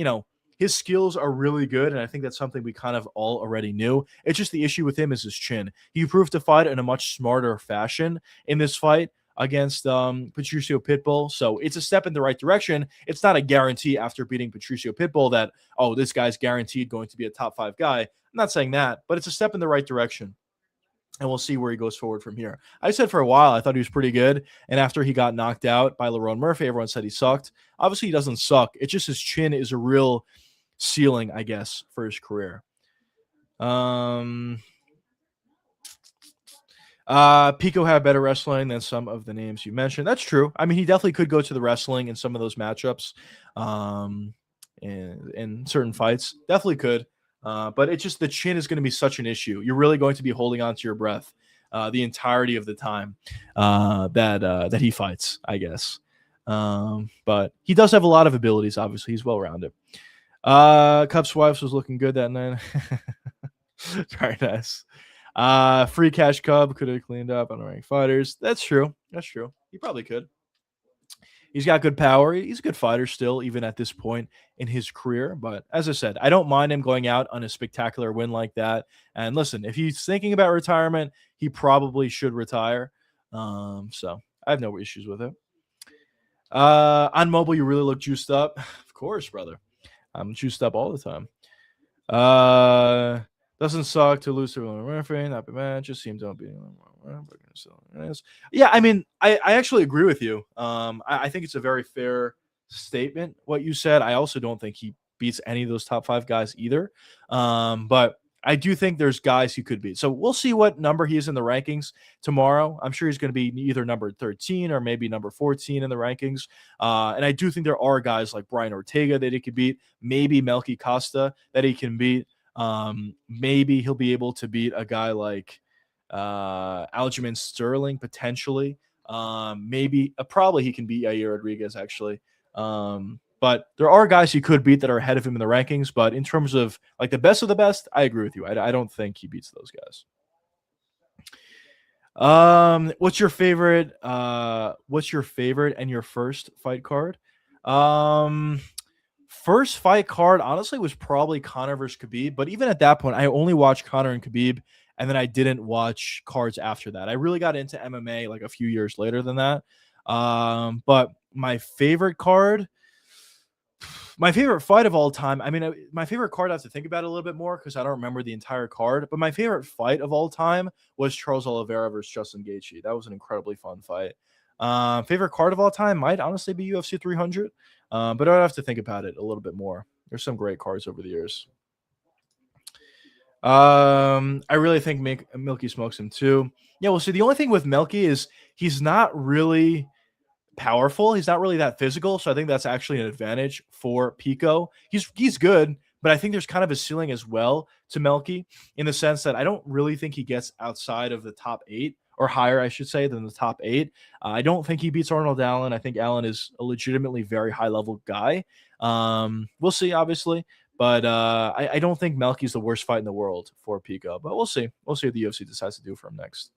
his skills are really good, and I think that's something we kind of all already knew. It's just the issue with him is his chin. He proved to fight in a much smarter fashion in this fight against Patricio Pitbull. So it's a step in the right direction. It's not a guarantee after beating Patricio Pitbull that, this guy's guaranteed going to be a top 5 guy. I'm not saying that, but it's a step in the right direction. And we'll see where he goes forward from here. I said for a while I thought he was pretty good. And after he got knocked out by Lerone Murphy, everyone said he sucked. Obviously, he doesn't suck. It's just his chin is a real ceiling, I guess, for his career. Pico had better wrestling than some of the names you mentioned. That's true. I mean, he definitely could go to the wrestling in some of those matchups, in certain fights. Definitely could. But it's just the chin is going to be such an issue. You're really going to be holding on to your breath the entirety of the time that he fights, I guess. But he does have a lot of abilities. Obviously, he's well rounded. Cup Swipes was looking good that night. Very nice. Free Cash Cub could have cleaned up on the ranked fighters. That's true. That's true. He probably could. He's got good power. He's a good fighter still, even at this point in his career. But as I said, I don't mind him going out on a spectacular win like that. And listen, if he's thinking about retirement, he probably should retire. So I have no issues with it. On mobile, you really look juiced up. Of course, brother. I'm juiced up all the time. Doesn't suck to lose to a referee, not be mad. Just seems don't be. Yeah, I mean, I actually agree with you. I think it's a very fair statement what you said. I also don't think he beats any of those top 5 guys either. But I do think there's guys he could beat. So we'll see what number he is in the rankings tomorrow. I'm sure he's going to be either number 13 or maybe number 14 in the rankings. And I do think there are guys like Brian Ortega that he could beat, maybe Melky Costa that he can beat. Maybe he'll be able to beat a guy like Aljamain Sterling potentially. Maybe probably he can beat Yair Rodriguez actually. But there are guys he could beat that are ahead of him in the rankings. But in terms of like the best of the best, I agree with you. I don't think he beats those guys. What's your favorite? What's your favorite and your first fight card? First fight card, honestly, was probably Conor versus Khabib. But even at that point, I only watched Conor and Khabib, and then I didn't watch cards after that. I really got into MMA like a few years later than that. But my favorite card, my favorite fight of all time. I mean, my favorite card, I have to think about it a little bit more because I don't remember the entire card. But my favorite fight of all time was Charles Oliveira versus Justin Gaethje. That was an incredibly fun fight. Favorite card of all time might honestly be UFC 300. But I'd have to think about it a little bit more. There's some great cards over the years. I really think Milky smokes him too. Yeah, well, see, the only thing with Milky is he's not really powerful. He's not really that physical. So I think that's actually an advantage for Pico. He's good, but I think there's kind of a ceiling as well to Melky in the sense that I don't really think he gets outside of the top 8 or higher, I should say, than the top 8. I don't think he beats Arnold Allen. I think Allen is a legitimately very high level guy. We'll see, obviously. But I don't think Melky's the worst fight in the world for Pico. But we'll see. We'll see what the UFC decides to do for him next.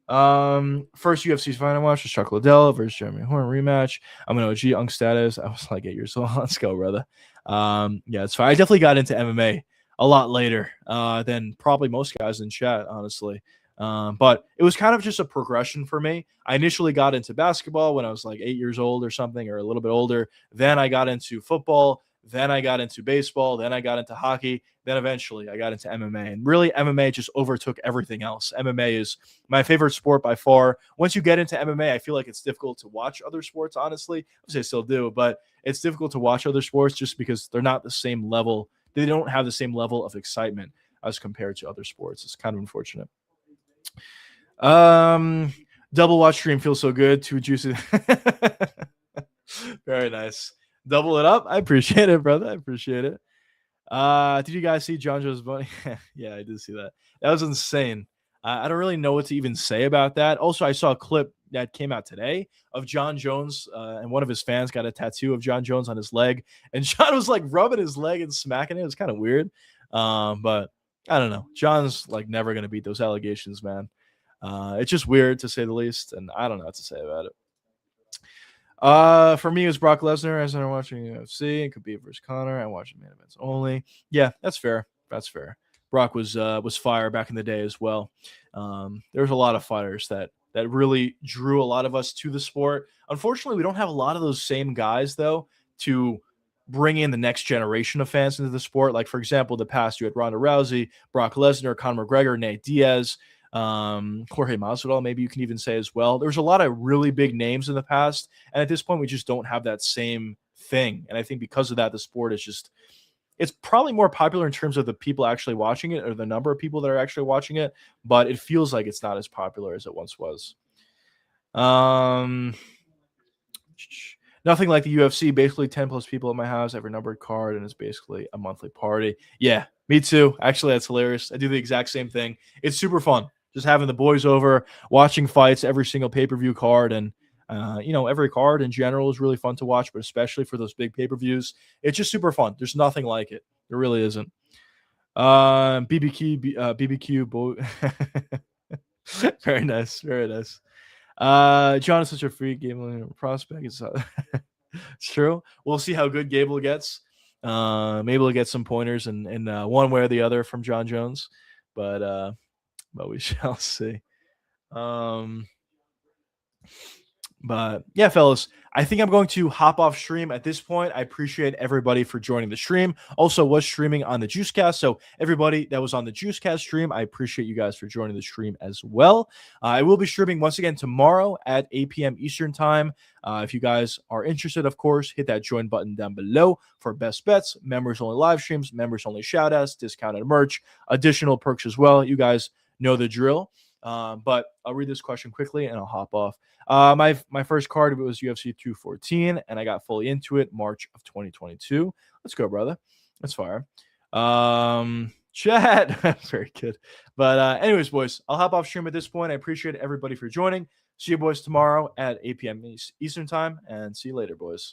First UFC fight I watched was Chuck Liddell versus Jeremy Horn rematch. I'm an OG Unk status. I was like 8 years old. Let's go, brother. Yeah, it's fine. I definitely got into MMA a lot later than probably most guys in chat, honestly. But it was kind of just a progression for me. I initially got into basketball when I was like 8 years old or something, or a little bit older. Then I got into football. Then I got into baseball. Then I got into hockey. Then eventually I got into MMA. And really, MMA just overtook everything else. MMA is my favorite sport by far. Once you get into MMA, I feel like it's difficult to watch other sports, honestly. I still do, but it's difficult to watch other sports just because they're not the same level. They don't have the same level of excitement as compared to other sports. It's kind of unfortunate. Double watch stream feels so good. Too juicy. Very nice. Double it up. I appreciate it, brother. I appreciate it. Did you guys see John Joe's bunny? Yeah, I did see that. That was insane. I don't really know what to even say about that. Also, I saw a clip that came out today of John Jones, and one of his fans got a tattoo of John Jones on his leg, and John was like rubbing his leg and smacking it. It was kind of weird. But I don't know. John's like never going to beat those allegations, man. It's just weird to say the least, and I don't know what to say about it. For me, it was Brock Lesnar as I'm watching UFC. It could be versus Conor. I'm watching main events only. Yeah, that's fair. That's fair. Brock was fire back in the day as well. There's a lot of fighters that really drew a lot of us to the sport. Unfortunately, we don't have a lot of those same guys though to bring in the next generation of fans into the sport. Like for example, the past you had Ronda Rousey, Brock Lesnar, Conor McGregor, Nate Diaz. Jorge Masvidal, maybe you can even say as well. There's a lot of really big names in the past, and at this point, we just don't have that same thing. And I think because of that, the sport is just it's probably more popular in terms of the people actually watching it or the number of people that are actually watching it, but it feels like it's not as popular as it once was. Nothing like the UFC. Basically, 10 plus people at my house, every numbered card, and it's basically a monthly party. Yeah, me too. Actually, that's hilarious. I do the exact same thing. It's super fun. Just having the boys over, watching fights, every single pay-per-view card, and every card in general is really fun to watch, but especially for those big pay-per-views, it's just super fun. There's nothing like it. There really isn't. BBQ, very nice, very nice. John is such a free gambling prospect. It's true. We'll see how good Gable gets. Maybe we'll get some pointers in one way or the other from John Jones, but we shall see. But yeah, fellas, I think I'm going to hop off stream at this point. I appreciate everybody for joining the stream. Also, was streaming on the Juicecast, so everybody that was on the Juicecast stream, I appreciate you guys for joining the stream as well. I will be streaming once again tomorrow at 8 p.m. Eastern time. If you guys are interested, of course, hit that join button down below for best bets, members only live streams, members only shout outs, discounted merch, additional perks as well. You guys know the drill. But I'll read this question quickly and I'll hop off. My first card was UFC 214, and I got fully into it March of 2022. Let's go, brother. That's fire. Chat. Very good. But anyways, boys, I'll hop off stream at this point. I appreciate everybody for joining. See you boys tomorrow at 8 p.m. Eastern time, and see you later, boys.